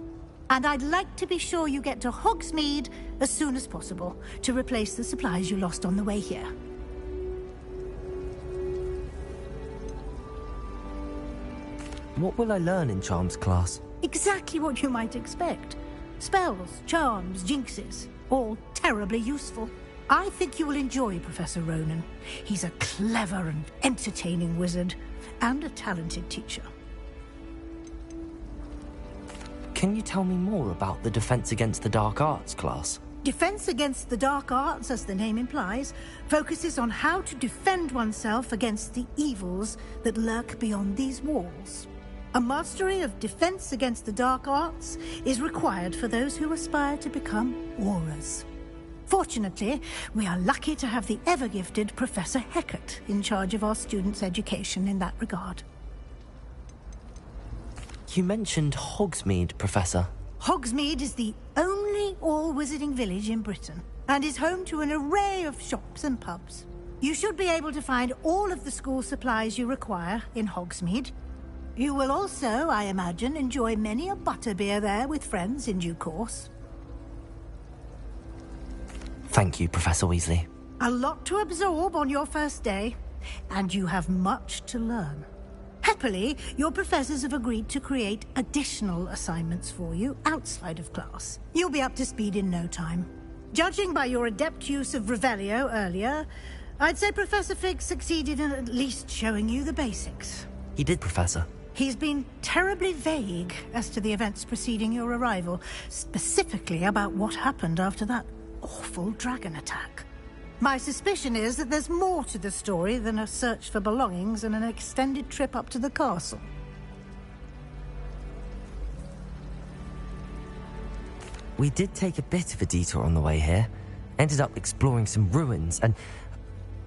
And I'd like to be sure you get to Hogsmeade as soon as possible to replace the supplies you lost on the way here. What will I learn in Charms class? Exactly what you might expect. Spells, charms, jinxes, all terribly useful. I think you will enjoy Professor Ronan. He's a clever and entertaining wizard, and a talented teacher. Can you tell me more about the Defense Against the Dark Arts class? Defense Against the Dark Arts, as the name implies, focuses on how to defend oneself against the evils that lurk beyond these walls. A mastery of Defense Against the Dark Arts is required for those who aspire to become Aurors. Fortunately, we are lucky to have the ever-gifted Professor Hecat in charge of our students' education in that regard. You mentioned Hogsmeade, Professor. Hogsmeade is the only all-wizarding village in Britain, and is home to an array of shops and pubs. You should be able to find all of the school supplies you require in Hogsmeade. You will also, I imagine, enjoy many a butterbeer there with friends in due course. Thank you, Professor Weasley. A lot to absorb on your first day, and you have much to learn. Happily, your professors have agreed to create additional assignments for you outside of class. You'll be up to speed in no time. Judging by your adept use of Revelio earlier, I'd say Professor Fig succeeded in at least showing you the basics. He did, Professor. He's been terribly vague as to the events preceding your arrival, specifically about what happened after that awful dragon attack. My suspicion is that there's more to the story than a search for belongings and an extended trip up to the castle. We did take a bit of a detour on the way here. Ended up exploring some ruins and...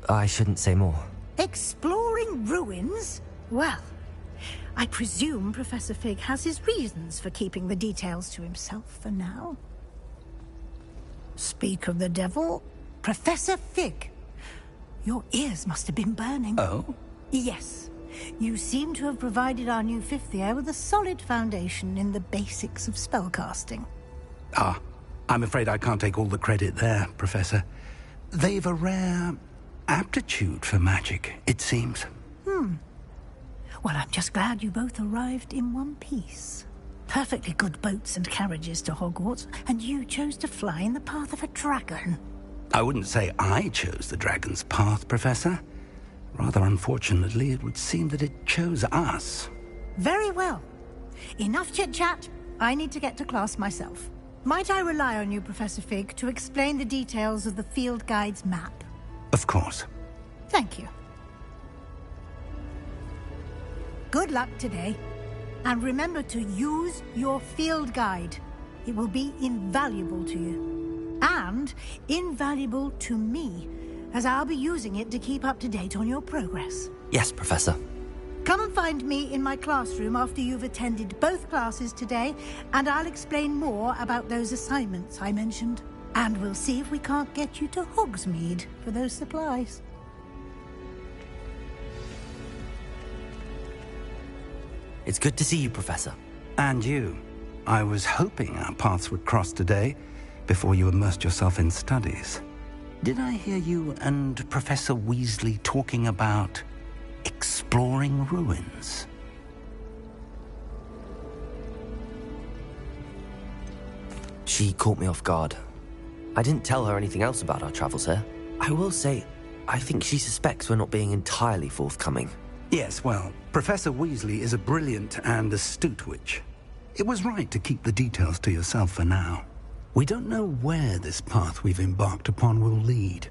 I shouldn't say more. Exploring ruins? Well, I presume Professor Fig has his reasons for keeping the details to himself for now. Speak of the devil, Professor Fig. Your ears must have been burning. Oh? Yes. You seem to have provided our new fifth year with a solid foundation in the basics of spellcasting. Ah, I'm afraid I can't take all the credit there, Professor. They've a rare aptitude for magic, it seems. Well, I'm just glad you both arrived in one piece. Perfectly good boats and carriages to Hogwarts, and you chose to fly in the path of a dragon. I wouldn't say I chose the dragon's path, Professor. Rather unfortunately, it would seem that it chose us. Very well. Enough chit-chat. I need to get to class myself. Might I rely on you, Professor Fig, to explain the details of the field guide's map? Of course. Thank you. Good luck today. And remember to use your field guide. It will be invaluable to you. And invaluable to me, as I'll be using it to keep up to date on your progress. Yes, Professor. Come and find me in my classroom after you've attended both classes today, and I'll explain more about those assignments I mentioned. And we'll see if we can't get you to Hogsmeade for those supplies. It's good to see you, Professor. And you. I was hoping our paths would cross today, before you immersed yourself in studies. Did I hear you and Professor Weasley talking about exploring ruins? She caught me off guard. I didn't tell her anything else about our travels here. I will say, I think she suspects we're not being entirely forthcoming. Yes, well, Professor Weasley is a brilliant and astute witch. It was right to keep the details to yourself for now. We don't know where this path we've embarked upon will lead.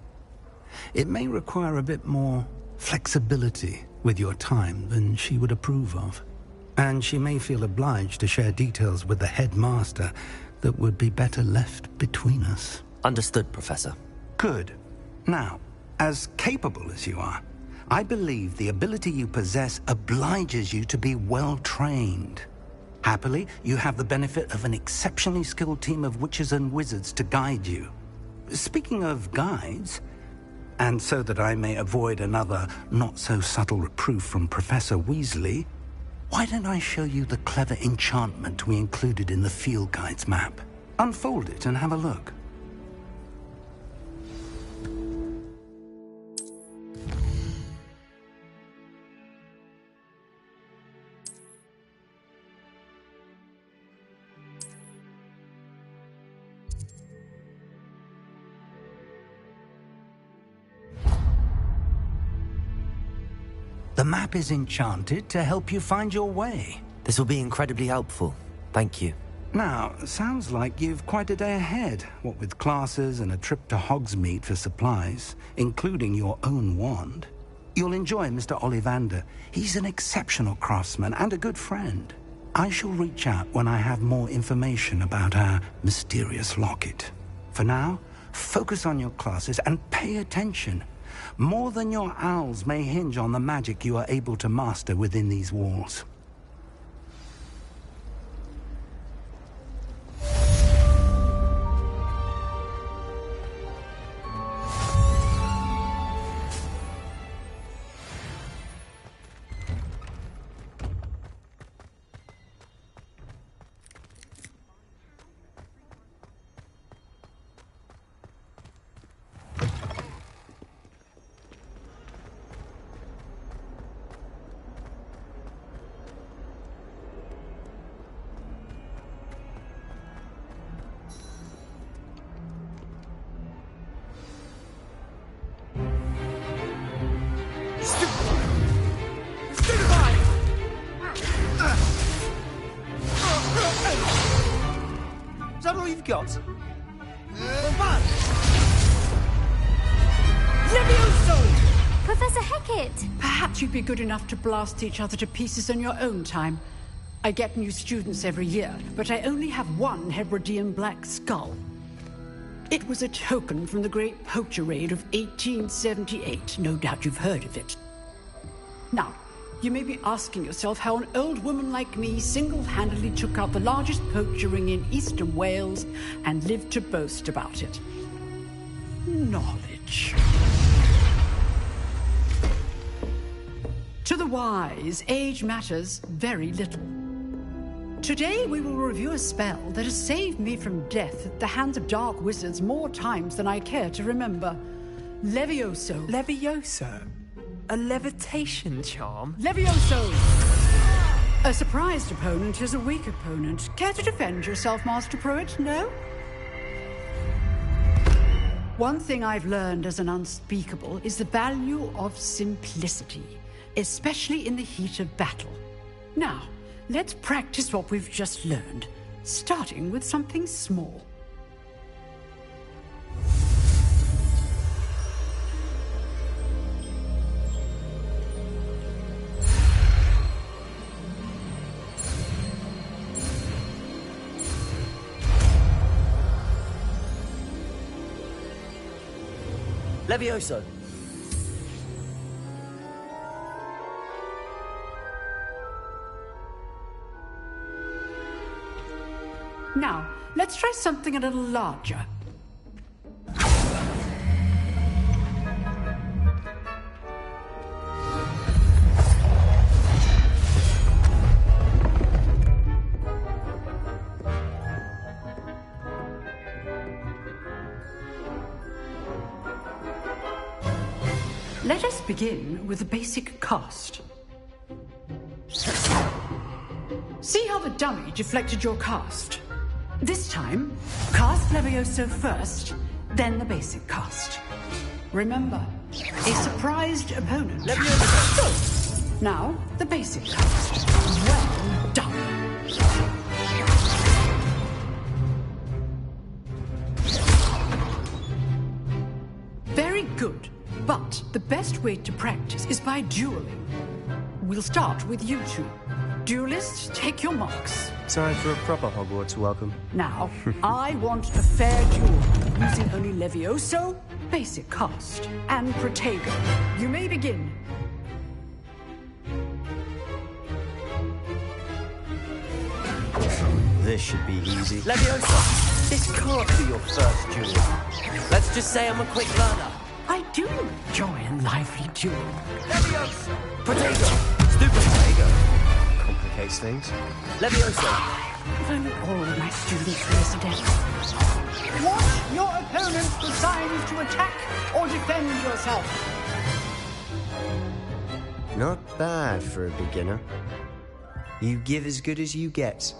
It may require a bit more flexibility with your time than she would approve of. And she may feel obliged to share details with the headmaster that would be better left between us. Understood, Professor. Good. Now, as capable as you are, I believe the ability you possess obliges you to be well-trained. Happily, you have the benefit of an exceptionally skilled team of witches and wizards to guide you. Speaking of guides, and so that I may avoid another not-so-subtle reproof from Professor Weasley, why don't I show you the clever enchantment we included in the field guide's map? Unfold it and have a look. The map is enchanted to help you find your way. This will be incredibly helpful. Thank you. Now, sounds like you've quite a day ahead, what with classes and a trip to Hogsmeade for supplies, including your own wand. You'll enjoy Mr. Ollivander. He's an exceptional craftsman and a good friend. I shall reach out when I have more information about our mysterious locket. For now, focus on your classes and pay attention. More than your owls may hinge on the magic you are able to master within these walls. Is that all you've got? Professor Hecat! Perhaps you'd be good enough to blast each other to pieces in your own time. I get new students every year, but I only have one Hebridean black skull. It was a token from the Great Poacher Raid of 1878. No doubt you've heard of it. Now, you may be asking yourself how an old woman like me single-handedly took out the largest poacher ring in eastern Wales and lived to boast about it. Knowledge. To the wise, age matters very little. Today we will review a spell that has saved me from death at the hands of dark wizards more times than I care to remember. Levioso. Levioso? A levitation charm? Levioso! A surprised opponent is a weak opponent. Care to defend yourself, Master Pruitt? No? One thing I've learned as an unspeakable is the value of simplicity, especially in the heat of battle. Now, let's practice what we've just learned, starting with something small. Levioso. Now, let's try something a little larger. Let us begin with the basic cast. See how the dummy deflected your cast? This time, cast Levioso first, then the basic cast. Remember, a surprised opponent. Levioso! Now, the basic cast. Well done. Very good. But the best way to practice is by dueling. We'll start with you two. Duelists, take your marks. Time for a proper Hogwarts welcome. Now, I want a fair duel, using only Levioso, basic cast, and Protego. You may begin. This should be easy. Levioso, this can't be your first duel. Let's just say I'm a quick learner. I do enjoy a lively duel. Levioso! Protego! Stupid Protego! Complicates things. Levioso! If only all my students were as adept. Watch your opponent for signs to attack or defend yourself. Not bad for a beginner. You give as good as you get.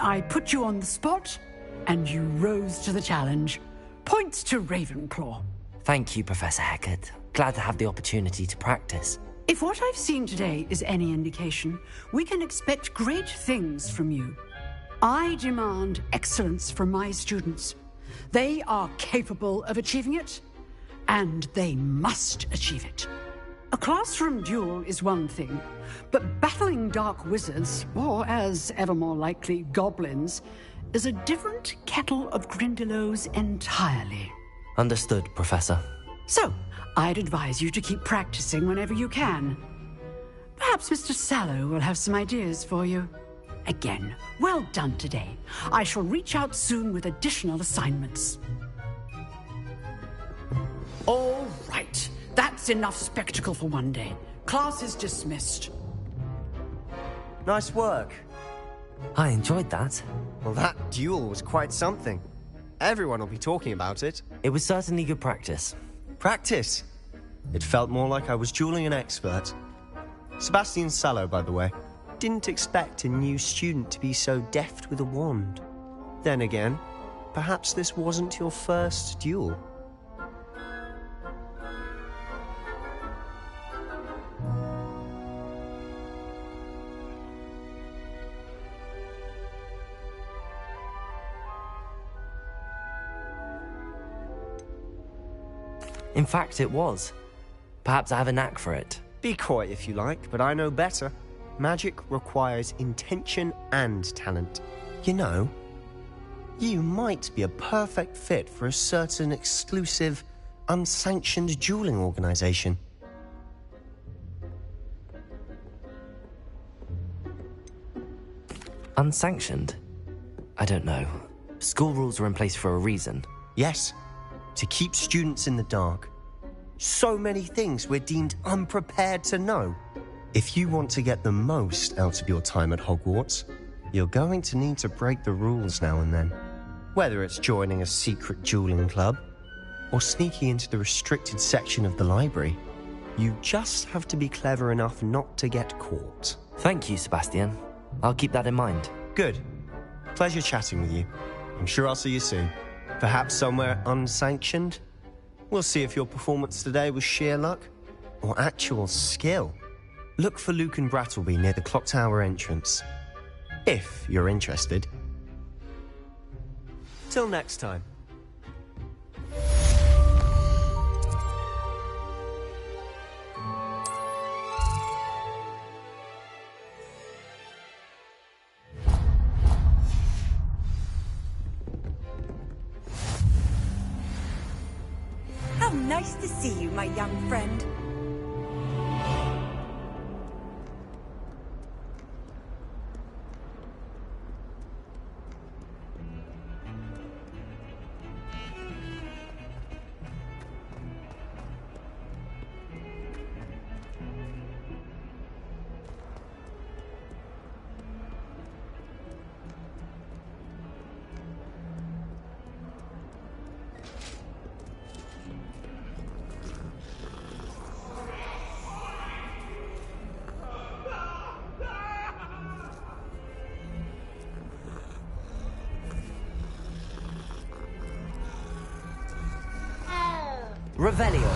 I put you on the spot, and you rose to the challenge. Points to Ravenclaw. Thank you, Professor Hecat. Glad to have the opportunity to practice. If what I've seen today is any indication, we can expect great things from you. I demand excellence from my students. They are capable of achieving it, and they must achieve it. A classroom duel is one thing, but battling dark wizards, or as ever more likely, goblins, is a different kettle of Grindylows entirely. Understood, Professor. So, I'd advise you to keep practicing whenever you can. Perhaps Mr. Sallow will have some ideas for you. Again, well done today. I shall reach out soon with additional assignments. All right. That's enough spectacle for one day. Class is dismissed. Nice work. I enjoyed that. Well, that duel was quite something. Everyone will be talking about it. It was certainly good practice. Practice? It felt more like I was dueling an expert. Sebastian Sallow, by the way. Didn't expect a new student to be so deft with a wand. Then again, perhaps this wasn't your first duel. In fact, it was. Perhaps I have a knack for it. Be coy if you like, but I know better. Magic requires intention and talent. You know, you might be a perfect fit for a certain exclusive, unsanctioned dueling organization. Unsanctioned? I don't know. School rules are in place for a reason. Yes, to keep students in the dark. So many things we're deemed unprepared to know. If you want to get the most out of your time at Hogwarts, you're going to need to break the rules now and then. Whether it's joining a secret dueling club or sneaking into the restricted section of the library, you just have to be clever enough not to get caught. Thank you, Sebastian. I'll keep that in mind. Good. Pleasure chatting with you. I'm sure I'll see you soon. Perhaps somewhere unsanctioned? We'll see if your performance today was sheer luck or actual skill. Look for Luke and Brattleby near the clock tower entrance. If you're interested. Till next time. How nice to see you, my young friend. Revelio.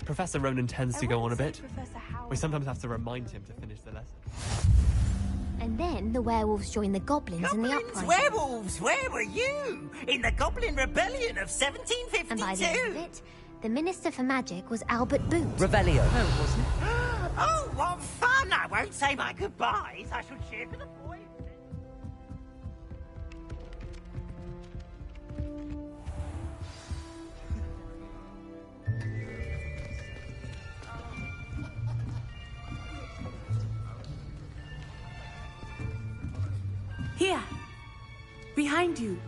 Professor Ronan tends to go on a bit. We sometimes have to remind him to finish the lesson. And then the werewolves joined the goblins in the uprising. Werewolves, where were you? In the Goblin Rebellion of 1752? And by the end of it, the Minister for Magic was Albert Boot. Revelio. No, it wasn't. Oh, what fun! I won't say my goodbyes. I shall cheer for the boys. Here, behind you.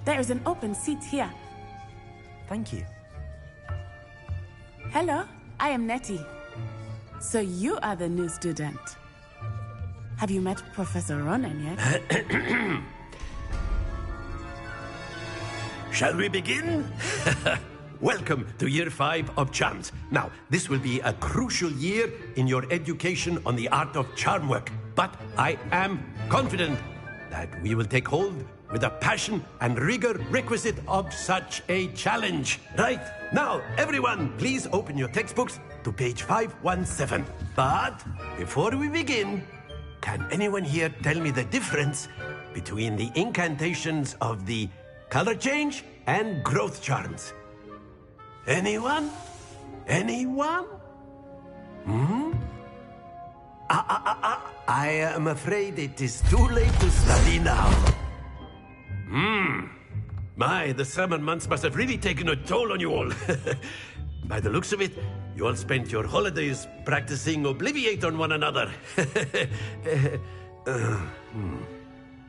There is an open seat here. Thank you. Hello, I am Nettie. So you are the new student. Have you met Professor Ronan yet? Shall we begin? Welcome to Year 5 of Charms. Now, this will be a crucial year in your education on the art of charm work. But I am confident that we will take hold with the passion and rigor requisite of such a challenge. Right, now, everyone, please open your textbooks to page 517. But before we begin, can anyone here tell me the difference between the incantations of the color change and growth charms? Anyone? Anyone? I am afraid it is too late to study now. My, the summer months must have really taken a toll on you all. By the looks of it, you all spent your holidays practicing Obliviate on one another.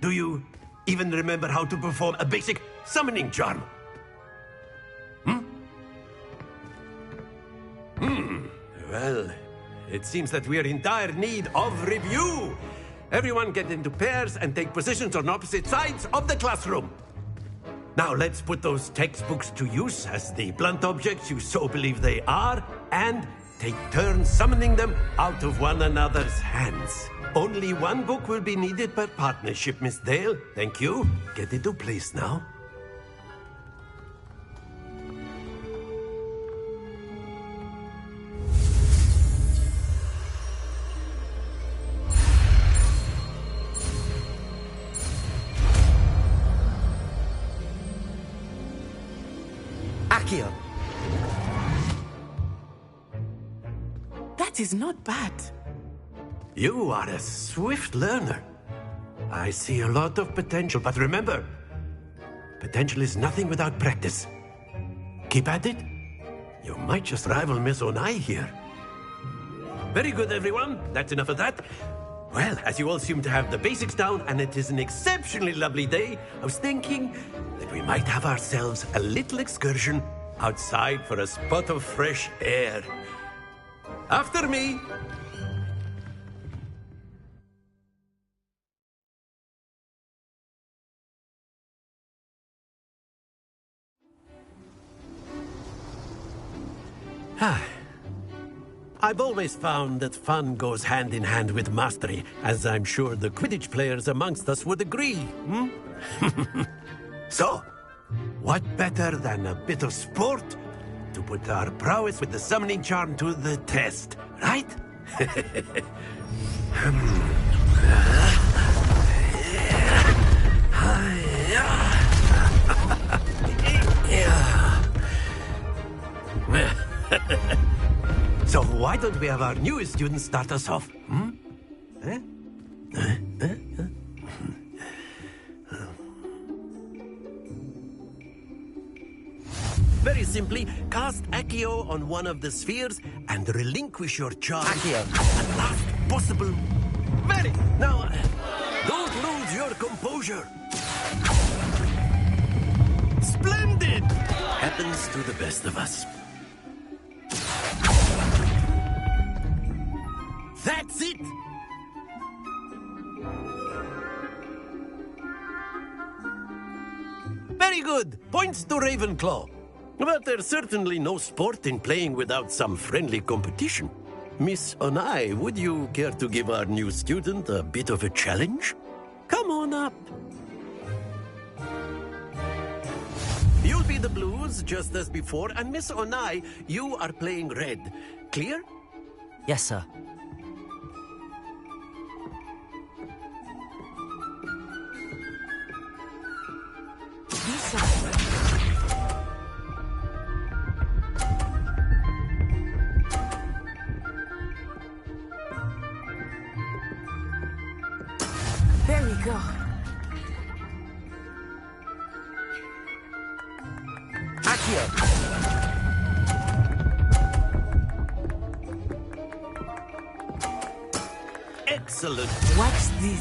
Do you even remember how to perform a basic summoning charm? Well, it seems that we are in dire need of review. Everyone get into pairs and take positions on opposite sides of the classroom. Now let's put those textbooks to use as the blunt objects you so believe they are, and take turns summoning them out of one another's hands. Only one book will be needed per partnership, Miss Dale. Thank you. Get into place now. That is not bad. You are a swift learner. I see a lot of potential, but remember, potential is nothing without practice. Keep at it. You might just rival Miss Onai here. Very good, everyone. That's enough of that. Well, as you all seem to have the basics down, and it is an exceptionally lovely day, I was thinking that we might have ourselves a little excursion outside for a spot of fresh air. After me. I've always found that fun goes hand in hand with mastery, as I'm sure the Quidditch players amongst us would agree. So, what better than a bit of sport to put our prowess with the summoning charm to the test, right? So why don't we have our newest student start us off? Very simply, cast Accio on one of the spheres and relinquish your charge. Accio. At last possible. Very. Now, don't lose your composure. Splendid! Happens to the best of us. That's it! Very good. Points to Ravenclaw. But there's certainly no sport in playing without some friendly competition. Miss Onai, would you care to give our new student a bit of a challenge? Come on up. You'll be the blues, just as before, and Miss Onai, you are playing red. Clear? Yes, sir. There we go. Accio. Excellent. Watch this.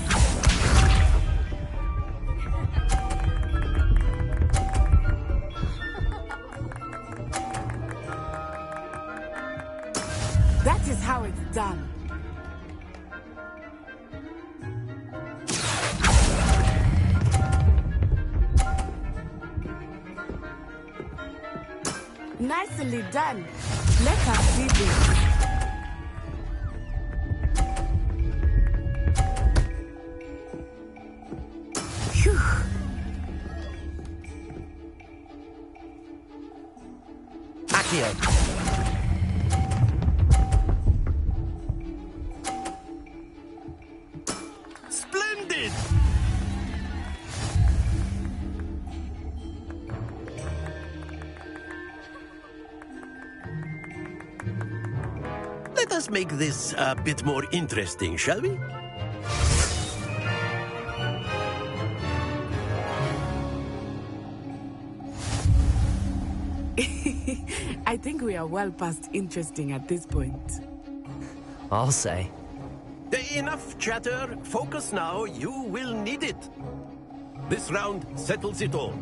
That is how it's done. Nicely done. Let us see this. Phew. Accio. Splendid! Let us make this a bit more interesting, shall we? I think we are well past interesting at this point. I'll say. Enough chatter. Focus now. You will need it. This round settles it all.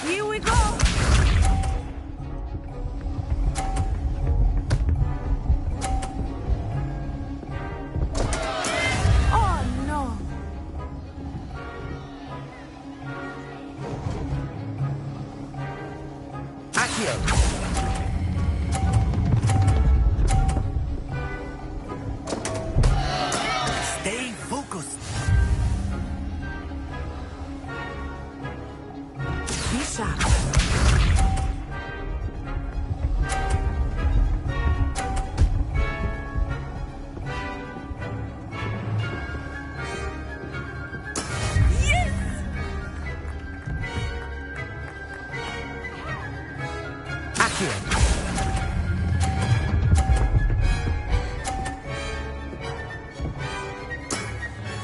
Here we go! Oh no! Accio. Stay focused. Be sharp.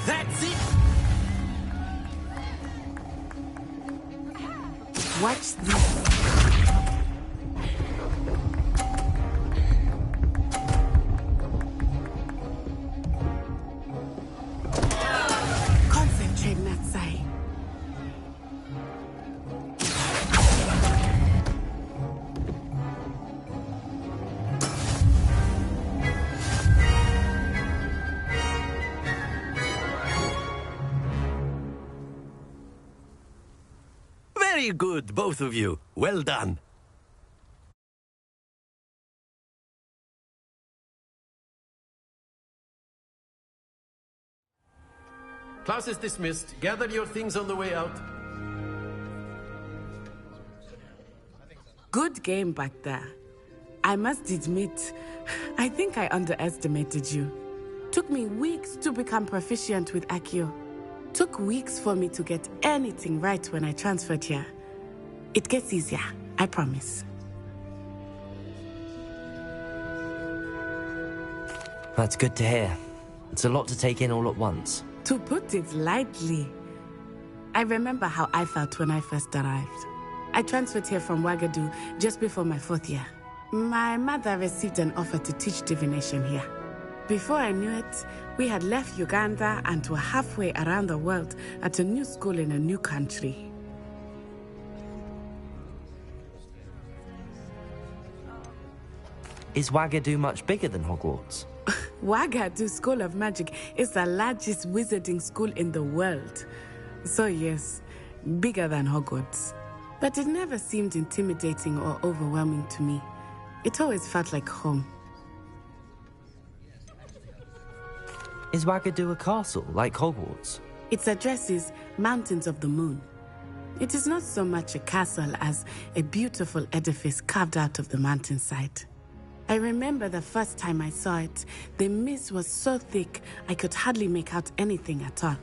That's it! Watch this. Concentrate, Natsai. Very good, both of you. Well done. Class is dismissed. Gather your things on the way out. Good game back there. I must admit, I think I underestimated you. Took me weeks to become proficient with Accio. Took weeks for me to get anything right when I transferred here. It gets easier, I promise. That's good to hear. It's a lot to take in all at once. To put it lightly, I remember how I felt when I first arrived. I transferred here from Wagadu just before my 4th year. My mother received an offer to teach divination here. Before I knew it, we had left Uganda and were halfway around the world at a new school in a new country. Is Wagadu much bigger than Hogwarts? Wagadu School of Magic is the largest wizarding school in the world. So yes, bigger than Hogwarts. But it never seemed intimidating or overwhelming to me. It always felt like home. Is Wagadu a castle, like Hogwarts? Its address is Mountains of the Moon. It is not so much a castle as a beautiful edifice carved out of the mountainside. I remember the first time I saw it, the mist was so thick I could hardly make out anything at all.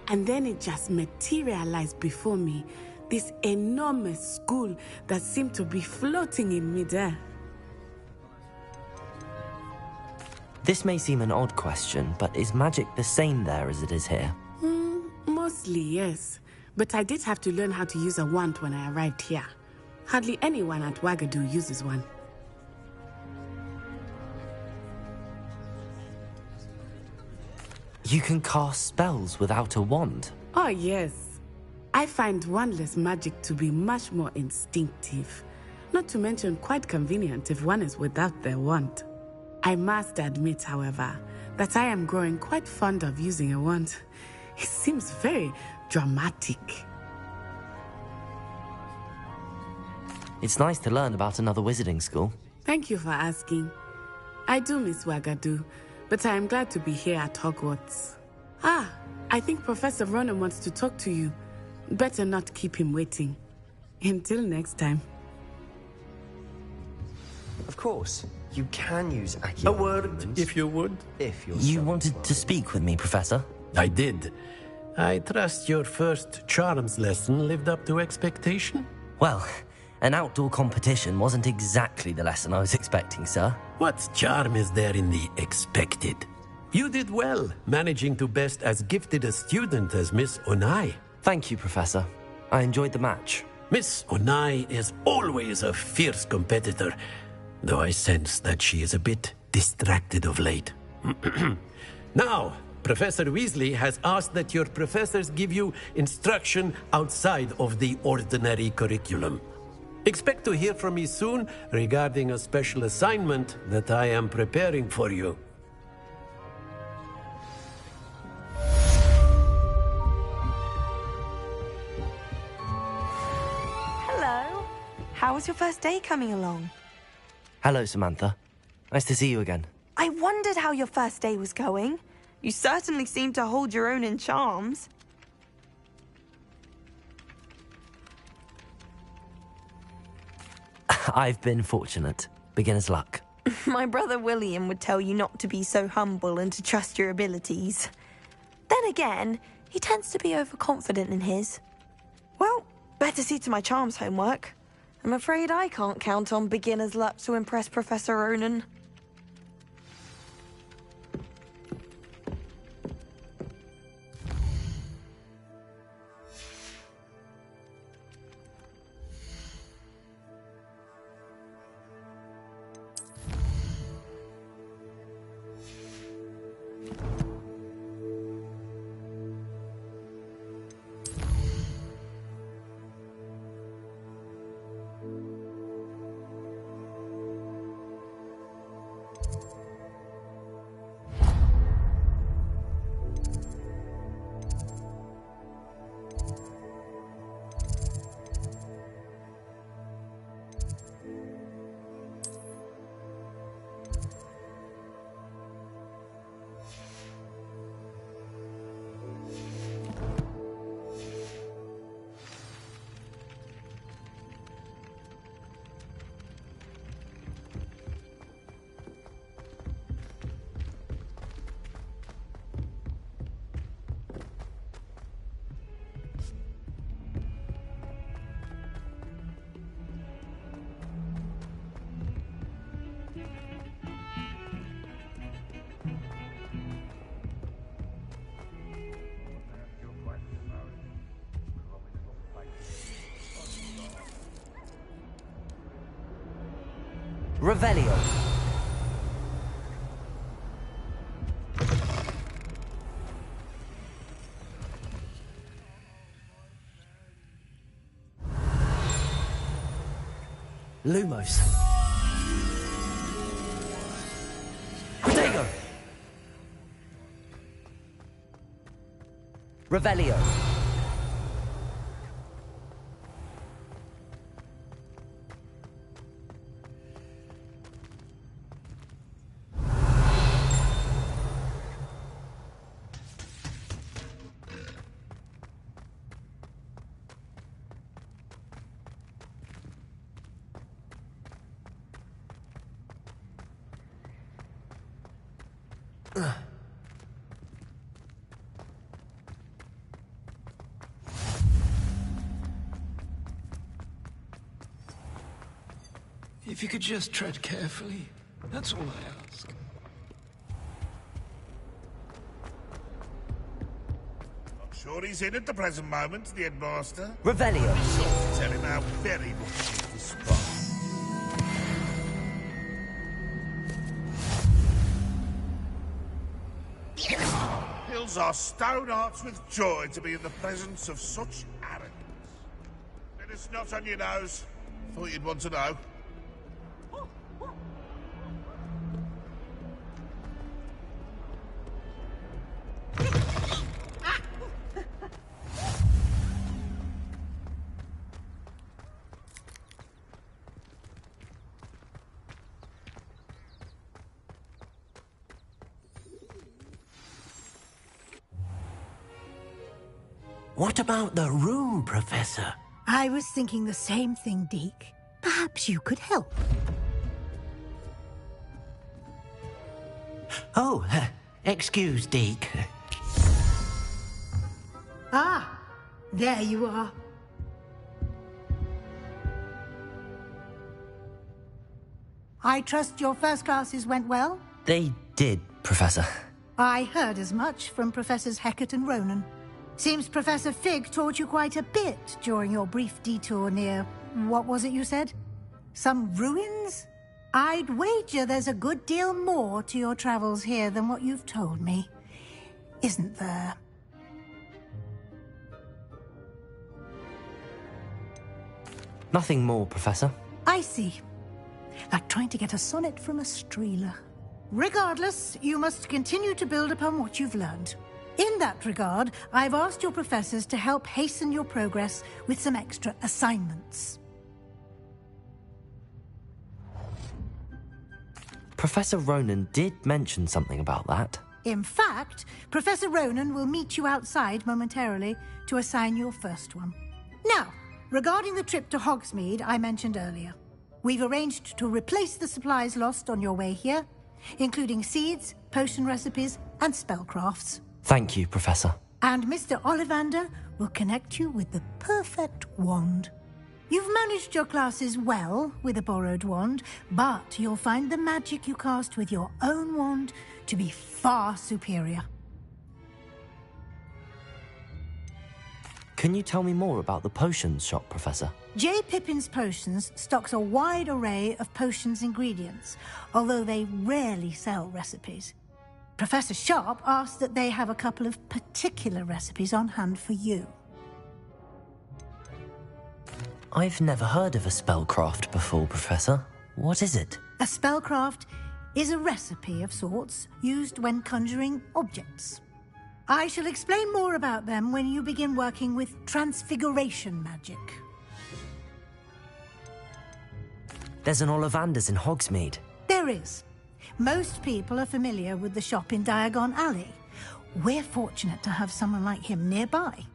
And then it just materialized before me, this enormous school that seemed to be floating in midair. This may seem an odd question, but is magic the same there as it is here? Mostly, yes. But I did have to learn how to use a wand when I arrived here. Hardly anyone at Wagadu uses one. You can cast spells without a wand? Oh, yes. I find wandless magic to be much more instinctive. Not to mention quite convenient if one is without their wand. I must admit, however, that I am growing quite fond of using a wand. It seems very dramatic. It's nice to learn about another wizarding school. Thank you for asking. I do miss Wagadu, but I am glad to be here at Hogwarts. I think Professor Ronan wants to talk to you. Better not keep him waiting. Until next time. Of course. You can use Accio. A word, if you would. If you're You wanted to speak with me, Professor? I did. I trust your first charms lesson lived up to expectation? Well, an outdoor competition wasn't exactly the lesson I was expecting, sir. What charm is there in the expected? You did well, managing to best as gifted a student as Miss Onai. Thank you, Professor. I enjoyed the match. Miss Onai is always a fierce competitor, though I sense that she is a bit distracted of late. Now, Professor Weasley has asked that your professors give you instruction outside of the ordinary curriculum. Expect to hear from me soon regarding a special assignment that I am preparing for you. Hello. How was your first day coming along? Hello, Samantha. Nice to see you again. I wondered how your first day was going. You certainly seem to hold your own in charms. I've been fortunate. Beginner's luck. My brother William would tell you not to be so humble and to trust your abilities. Then again, he tends to be overconfident in his. Well, better see to my charms homework. I'm afraid I can't count on beginner's luck to impress Professor Ronan. Revelio. Lumos. Protego. Revelio. If you could just tread carefully, that's all I ask. I'm sure he's in at the present moment, the headmaster. Revelio. Be sure to tell him how very much he's the spot. Fills our stone hearts with joy to be in the presence of such arrogance. Bit of snot on your nose. Thought you'd want to know. What about the room, Professor? I was thinking the same thing, Deke. Perhaps you could help. Oh, excuse, Deke. Ah, there you are. I trust your first classes went well? They did, Professor. I heard as much from Professors Hecat and Ronan. Seems Professor Fig taught you quite a bit during your brief detour near... what was it you said? Some ruins? I'd wager there's a good deal more to your travels here than what you've told me. Isn't there? Nothing more, Professor. I see. Like trying to get a sonnet from a streeler. Regardless, you must continue to build upon what you've learned. In that regard, I've asked your professors to help hasten your progress with some extra assignments. Professor Ronan did mention something about that. In fact, Professor Ronan will meet you outside momentarily to assign your first one. Now, regarding the trip to Hogsmeade I mentioned earlier, we've arranged to replace the supplies lost on your way here, including seeds, potion recipes, and spellcrafts. Thank you, Professor. And Mr. Ollivander will connect you with the perfect wand. You've managed your classes well with a borrowed wand, but you'll find the magic you cast with your own wand to be far superior. Can you tell me more about the potions shop, Professor? J. Pippin's Potions stocks a wide array of potions ingredients, although they rarely sell recipes. Professor Sharp asked that they have a couple of particular recipes on hand for you. I've never heard of a spellcraft before, Professor. What is it? A spellcraft is a recipe of sorts used when conjuring objects. I shall explain more about them when you begin working with transfiguration magic. There's an Ollivander's in Hogsmeade. There is. Most people are familiar with the shop in Diagon Alley. We're fortunate to have someone like him nearby.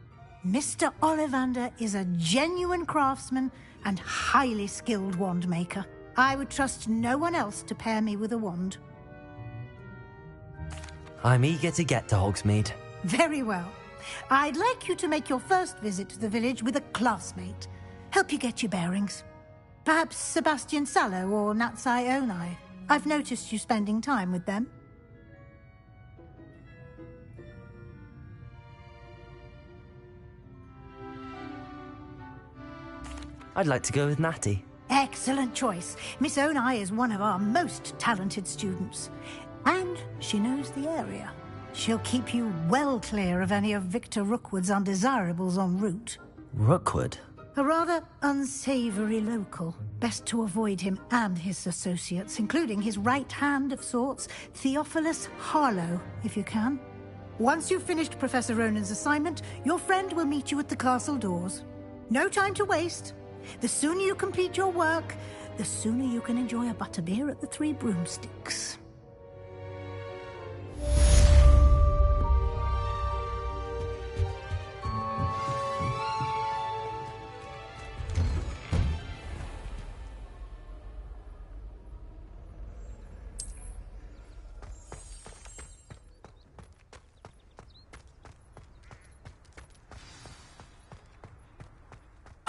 Mr. Ollivander is a genuine craftsman and highly skilled wand maker. I would trust no one else to pair me with a wand. I'm eager to get to Hogsmeade. Very well. I'd like you to make your first visit to the village with a classmate. Help you get your bearings. Perhaps Sebastian Sallow or Natsai Onai. I've noticed you spending time with them. I'd like to go with Natty. Excellent choice. Miss Onai is one of our most talented students. And she knows the area. She'll keep you well clear of any of Victor Rookwood's undesirables en route. Rookwood? A rather unsavory local. Best to avoid him and his associates, including his right hand of sorts, Theophilus Harlow, if you can. Once you've finished Professor Ronan's assignment, your friend will meet you at the castle doors. No time to waste. The sooner you complete your work, the sooner you can enjoy a butterbeer at the Three Broomsticks.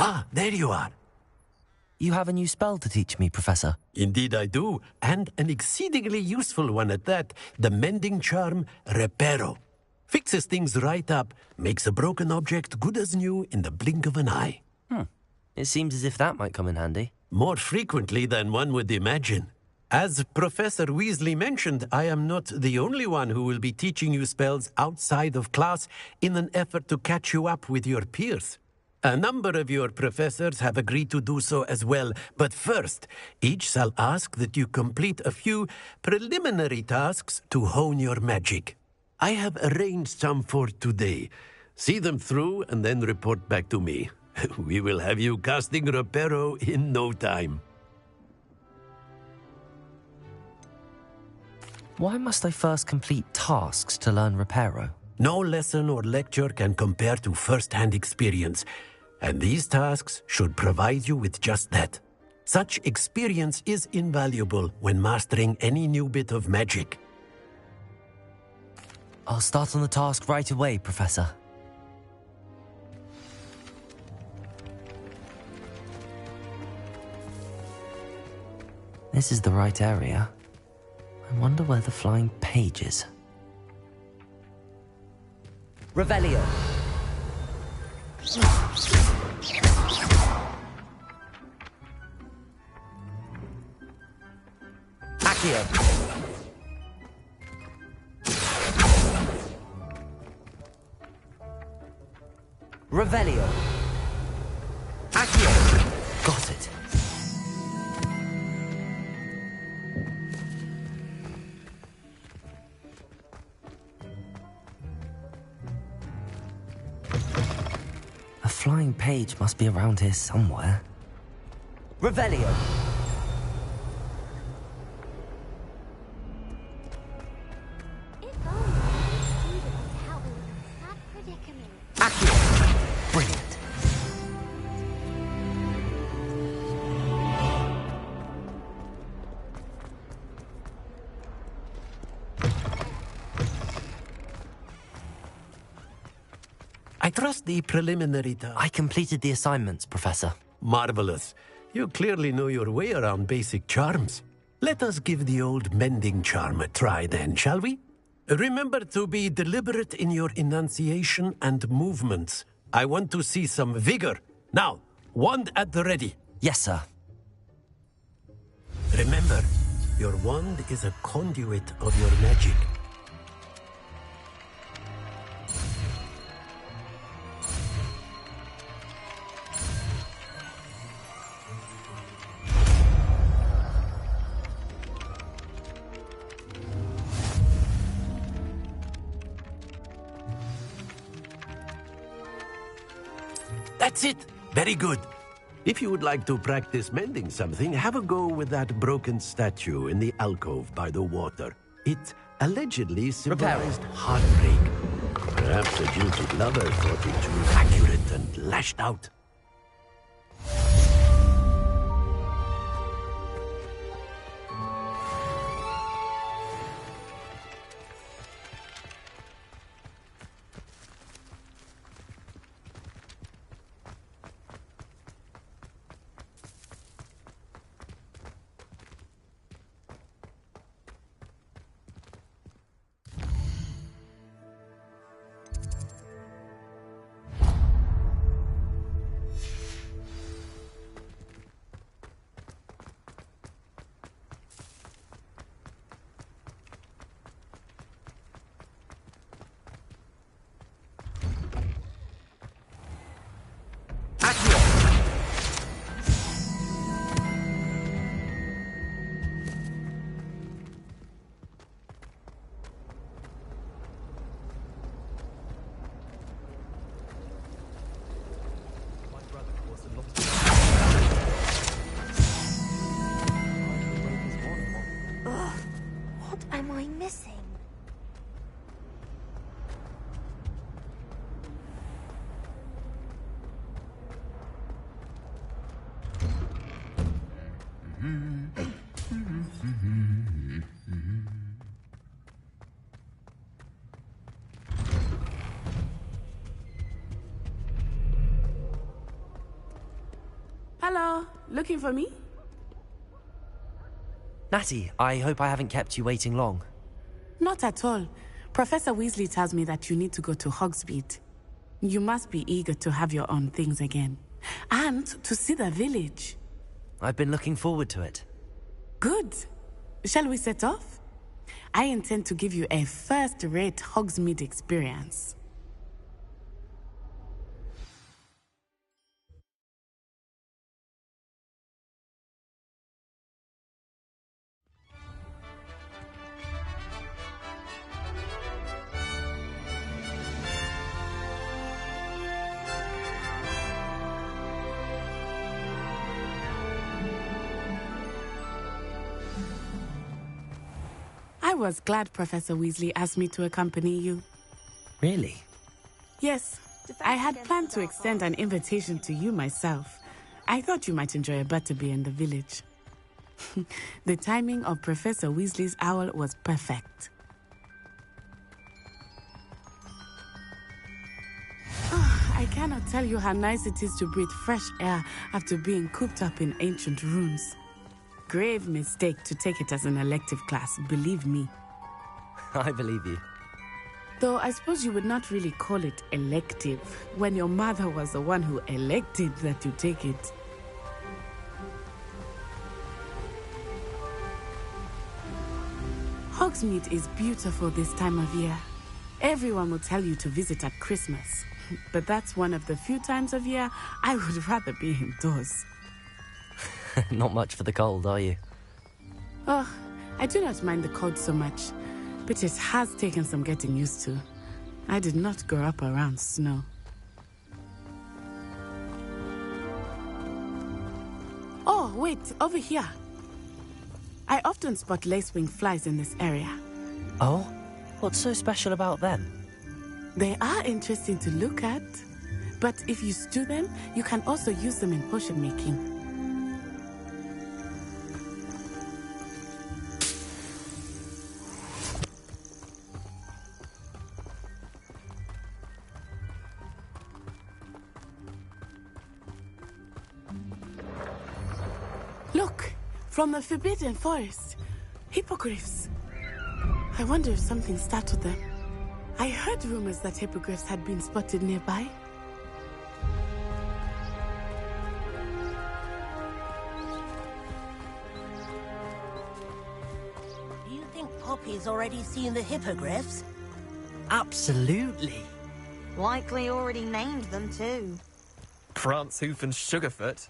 Ah, there you are. You have a new spell to teach me, Professor. Indeed I do, and an exceedingly useful one at that. The mending charm, Reparo. Fixes things right up, makes a broken object good as new in the blink of an eye. It seems as if that might come in handy. More frequently than one would imagine. As Professor Weasley mentioned, I am not the only one who will be teaching you spells outside of class in an effort to catch you up with your peers. A number of your professors have agreed to do so as well, but first, each shall ask that you complete a few preliminary tasks to hone your magic. I have arranged some for today. See them through and then report back to me. We will have you casting Reparo in no time. Why must I first complete tasks to learn Reparo? No lesson or lecture can compare to first-hand experience, and these tasks should provide you with just that. Such experience is invaluable when mastering any new bit of magic. I'll start on the task right away, Professor. This is the right area. I wonder where the flying page is. Revelio. Accio. Revelio. Accio. Got it. A flying page must be around here somewhere. Revelio. Brilliant. I trust the preliminary task. I completed the assignments, Professor. Marvelous. You clearly know your way around basic charms. Let us give the old mending charm a try then, shall we? Remember to be deliberate in your enunciation and movements. I want to see some vigor. Now, wand at the ready. Yes, sir. Remember, your wand is a conduit of your magic. That's it. Very good. If you would like to practice mending something, have a go with that broken statue in the alcove by the water. It allegedly symbolized heartbreak. Perhaps a jilted lover thought it too accurate and lashed out. Hello, looking for me? Natty, I hope I haven't kept you waiting long. Not at all. Professor Weasley tells me that you need to go to Hogsmeade. You must be eager to have your own things again. And to see the village. I've been looking forward to it. Good. Shall we set off? I intend to give you a first-rate Hogsmeade experience. I was glad Professor Weasley asked me to accompany you. Really? Yes, I had planned to extend an invitation to you myself. I thought you might enjoy a butterbeer in the village. The timing of Professor Weasley's owl was perfect. I cannot tell you how nice it is to breathe fresh air after being cooped up in ancient rooms. Grave mistake to take it as an elective class, believe me. I believe you. Though I suppose you would not really call it elective when your mother was the one who elected that you take it. Hogsmeade is beautiful this time of year. Everyone will tell you to visit at Christmas, but that's one of the few times of year I would rather be indoors. Not much for the cold, are you? Oh, I do not mind the cold so much, but it has taken some getting used to. I did not grow up around snow. Oh, wait, over here. I often spot lacewing flies in this area. Oh? What's so special about them? They are interesting to look at, but if you stew them, you can also use them in potion making. Look, from the Forbidden Forest. Hippogriffs. I wonder if something startled them. I heard rumors that hippogriffs had been spotted nearby. Do you think Poppy's already seen the hippogriffs? Absolutely. Likely already named them too. Prancehoof and Sugarfoot.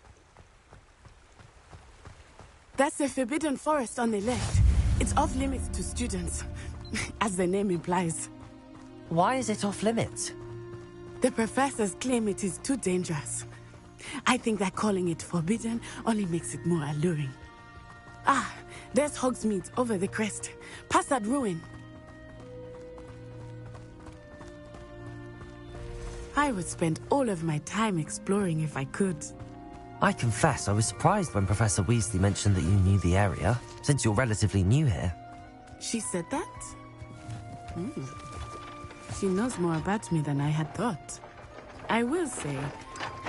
That's the Forbidden Forest on the left. It's off limits to students, as the name implies. Why is it off limits? The professors claim it is too dangerous. I think that calling it forbidden only makes it more alluring. Ah, there's Hogsmeade over the crest. Past that ruin. I would spend all of my time exploring if I could. I confess I was surprised when Professor Weasley mentioned that you knew the area, since you're relatively new here. She said that? She knows more about me than I had thought. I will say,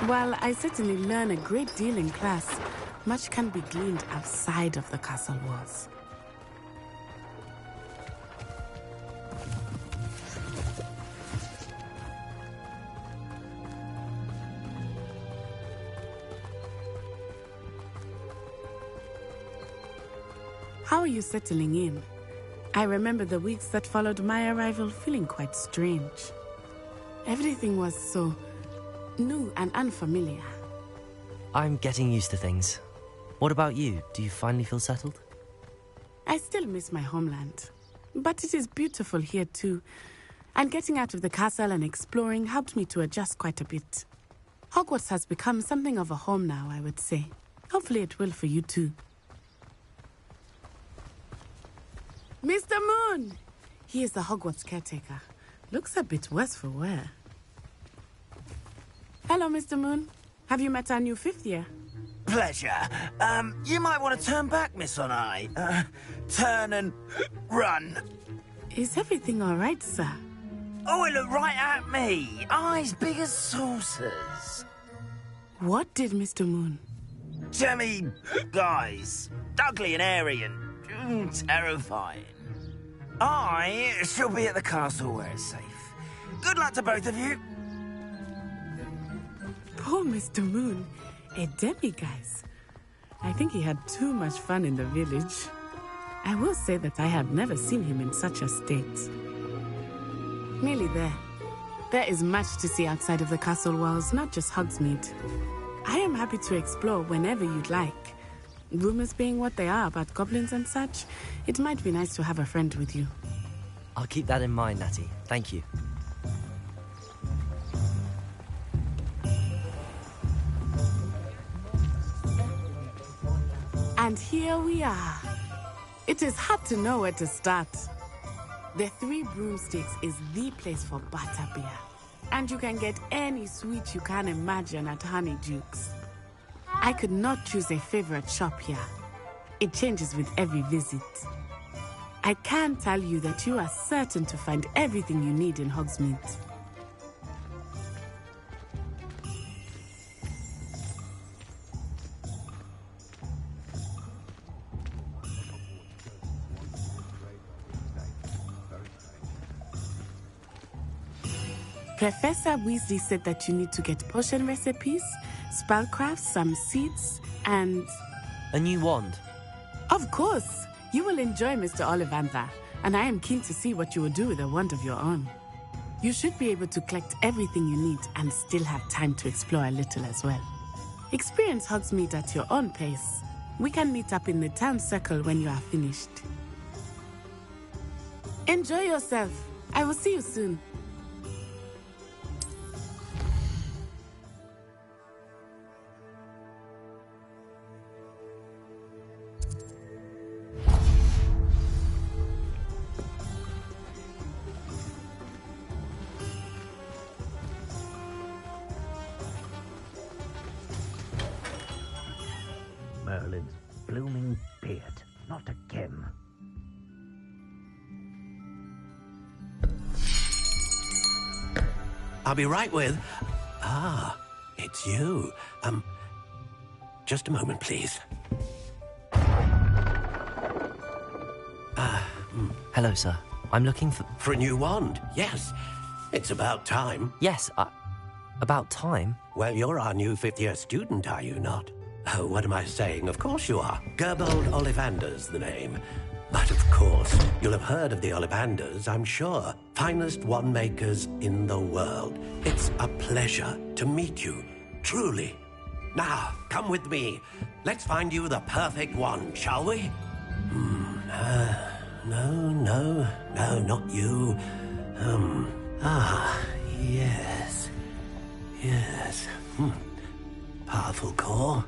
while I certainly learn a great deal in class, much can be gleaned outside of the castle walls. How are you settling in? I remember the weeks that followed my arrival feeling quite strange. Everything was so new and unfamiliar. I'm getting used to things. What about you? Do you finally feel settled? I still miss my homeland, but it is beautiful here too. And getting out of the castle and exploring helped me to adjust quite a bit. Hogwarts has become something of a home now, I would say. Hopefully it will for you too. Mr. Moon! He is the Hogwarts caretaker. Looks a bit worse for wear. Hello, Mr. Moon. Have you met our new fifth year? pleasure. You might want to turn back, Miss Onai. Turn and run. Is everything all right, sir? Oh, it looked right at me. Eyes big as saucers. What did Mr. Moon? Jemmy guys. Ugly and airy and terrifying. I shall be at the castle where it's safe. Good luck to both of you. Poor Mr. Moon. A demiguise. I think he had too much fun in the village. I will say that I have never seen him in such a state. Nearly there. There is much to see outside of the castle walls, not just Hogsmeade. I am happy to explore whenever you'd like. Rumors being what they are about goblins and such, it might be nice to have a friend with you. I'll keep that in mind, Natty. Thank you. And here we are. It is hard to know where to start. The Three Broomsticks is the place for butterbeer. And you can get any sweet you can imagine at Honeyduke's. I could not choose a favorite shop here. It changes with every visit. I can tell you that you are certain to find everything you need in Hogsmeade. Professor Weasley said that you need to get potion recipes, spellcrafts, some seeds, and... a new wand. Of course! You will enjoy Mr. Ollivander, and I am keen to see what you will do with a wand of your own. You should be able to collect everything you need and still have time to explore a little as well. Experience Hogsmeade at your own pace. We can meet up in the town circle when you are finished. Enjoy yourself. I will see you soon. Merlin's blooming beard. Not again. I'll be right with... Ah, it's you. Just a moment, please. Hello, sir. I'm looking for... For a new wand, yes. It's about time. Yes, about time? Well, you're our new fifth-year student, are you not? Oh, what am I saying? Of course you are. Gerbold Ollivander's the name. But of course, you'll have heard of the Ollivanders, I'm sure. Finest wand makers in the world. It's a pleasure to meet you, truly. Now, come with me. Let's find you the perfect wand, shall we? No, not you. Yes. Powerful core.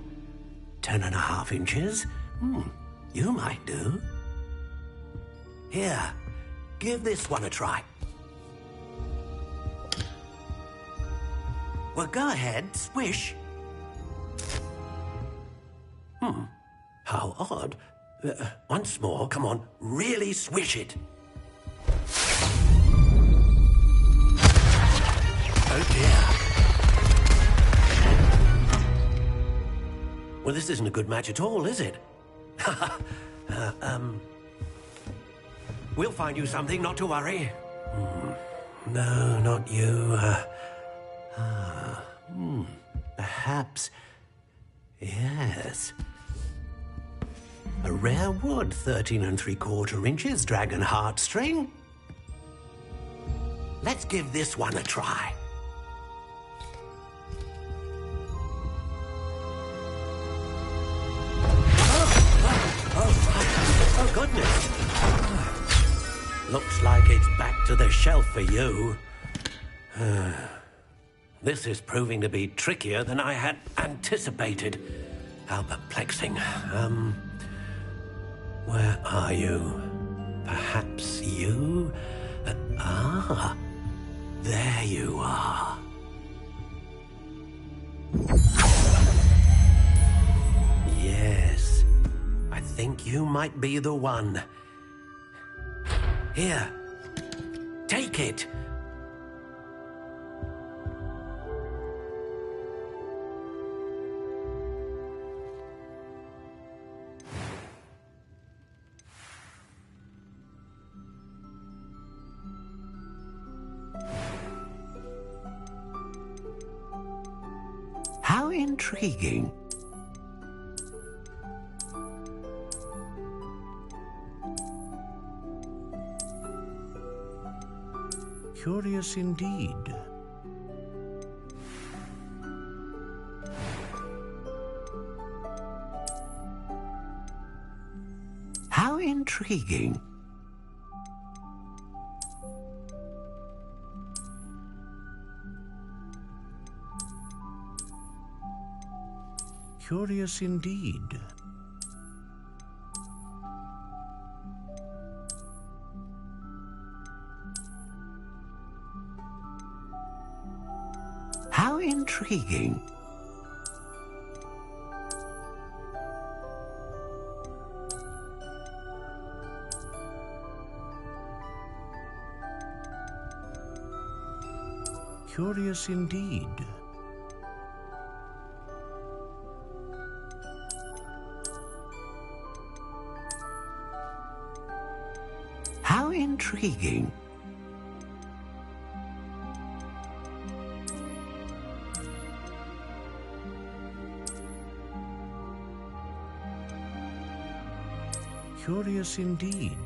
10.5 inches. You might do. Here, give this one a try. Well, go ahead, swish. How odd. Once more, come on, really swish it. Oh dear. Well, this isn't a good match at all, is it? We'll find you something, not to worry. No, not you. Perhaps... Yes. A rare wood, 13 3/4 inches, dragon heartstring. Let's give this one a try. Oh, goodness. Looks like it's back to the shelf for you. This is proving to be trickier than I had anticipated. How perplexing. Where are you? Perhaps you? There you are. think you might be the one. Here, take it. How intriguing. Curious indeed. How intriguing. Curious indeed. How intriguing. Curious indeed. How intriguing. Curious indeed.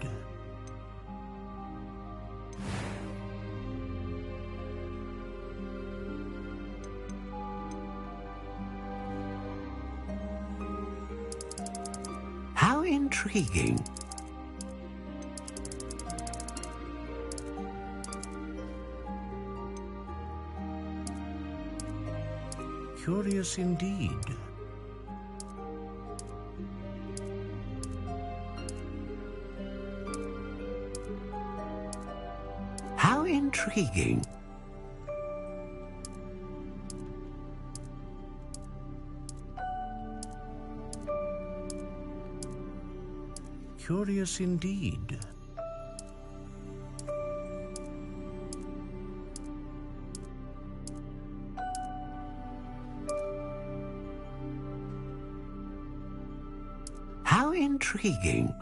How intriguing. Curious indeed. How intriguing. Curious indeed. How intriguing.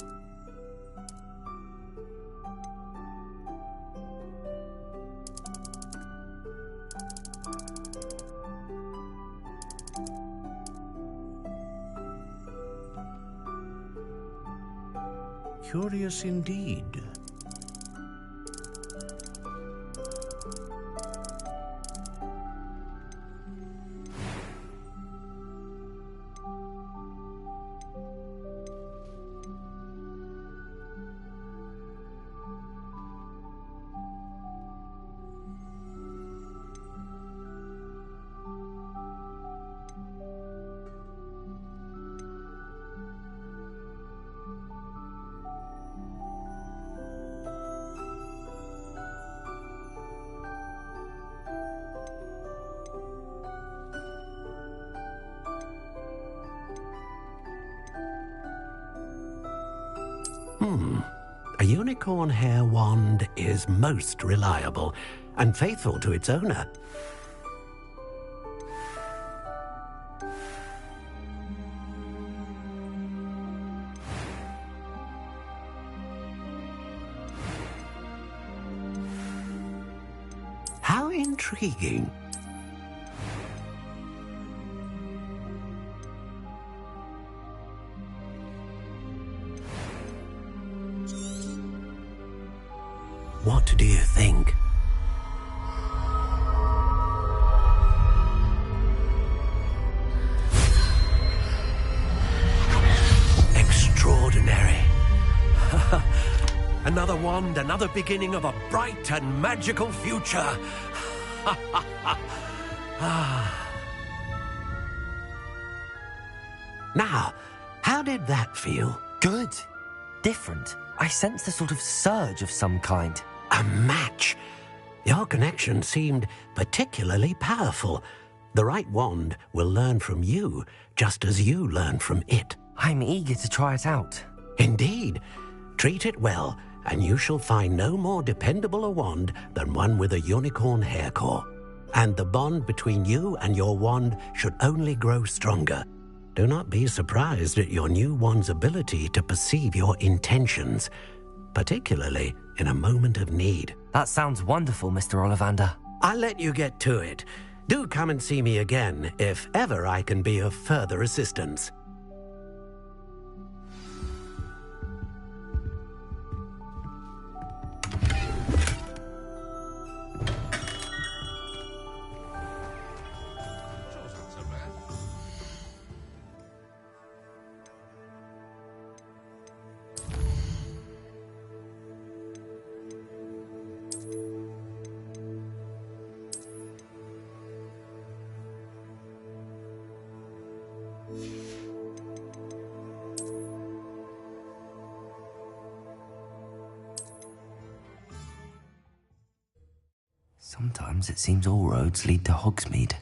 Curious indeed. A unicorn hair wand is most reliable and faithful to its owner. How intriguing. What do you think? Extraordinary. Another wand, another beginning of a bright and magical future. Now, how did that feel? Good. Different. I sensed a sort of surge of some kind. A match. Your connection seemed particularly powerful. The right wand will learn from you, just as you learn from it. I'm eager to try it out. Indeed. Treat it well, and you shall find no more dependable a wand than one with a unicorn hair core. And the bond between you and your wand should only grow stronger. Do not be surprised at your new wand's ability to perceive your intentions, particularly in a moment of need. That sounds wonderful, Mr. Ollivander. I'll let you get to it. Do come and see me again if ever I can be of further assistance. Sometimes it seems all roads lead to Hogsmeade.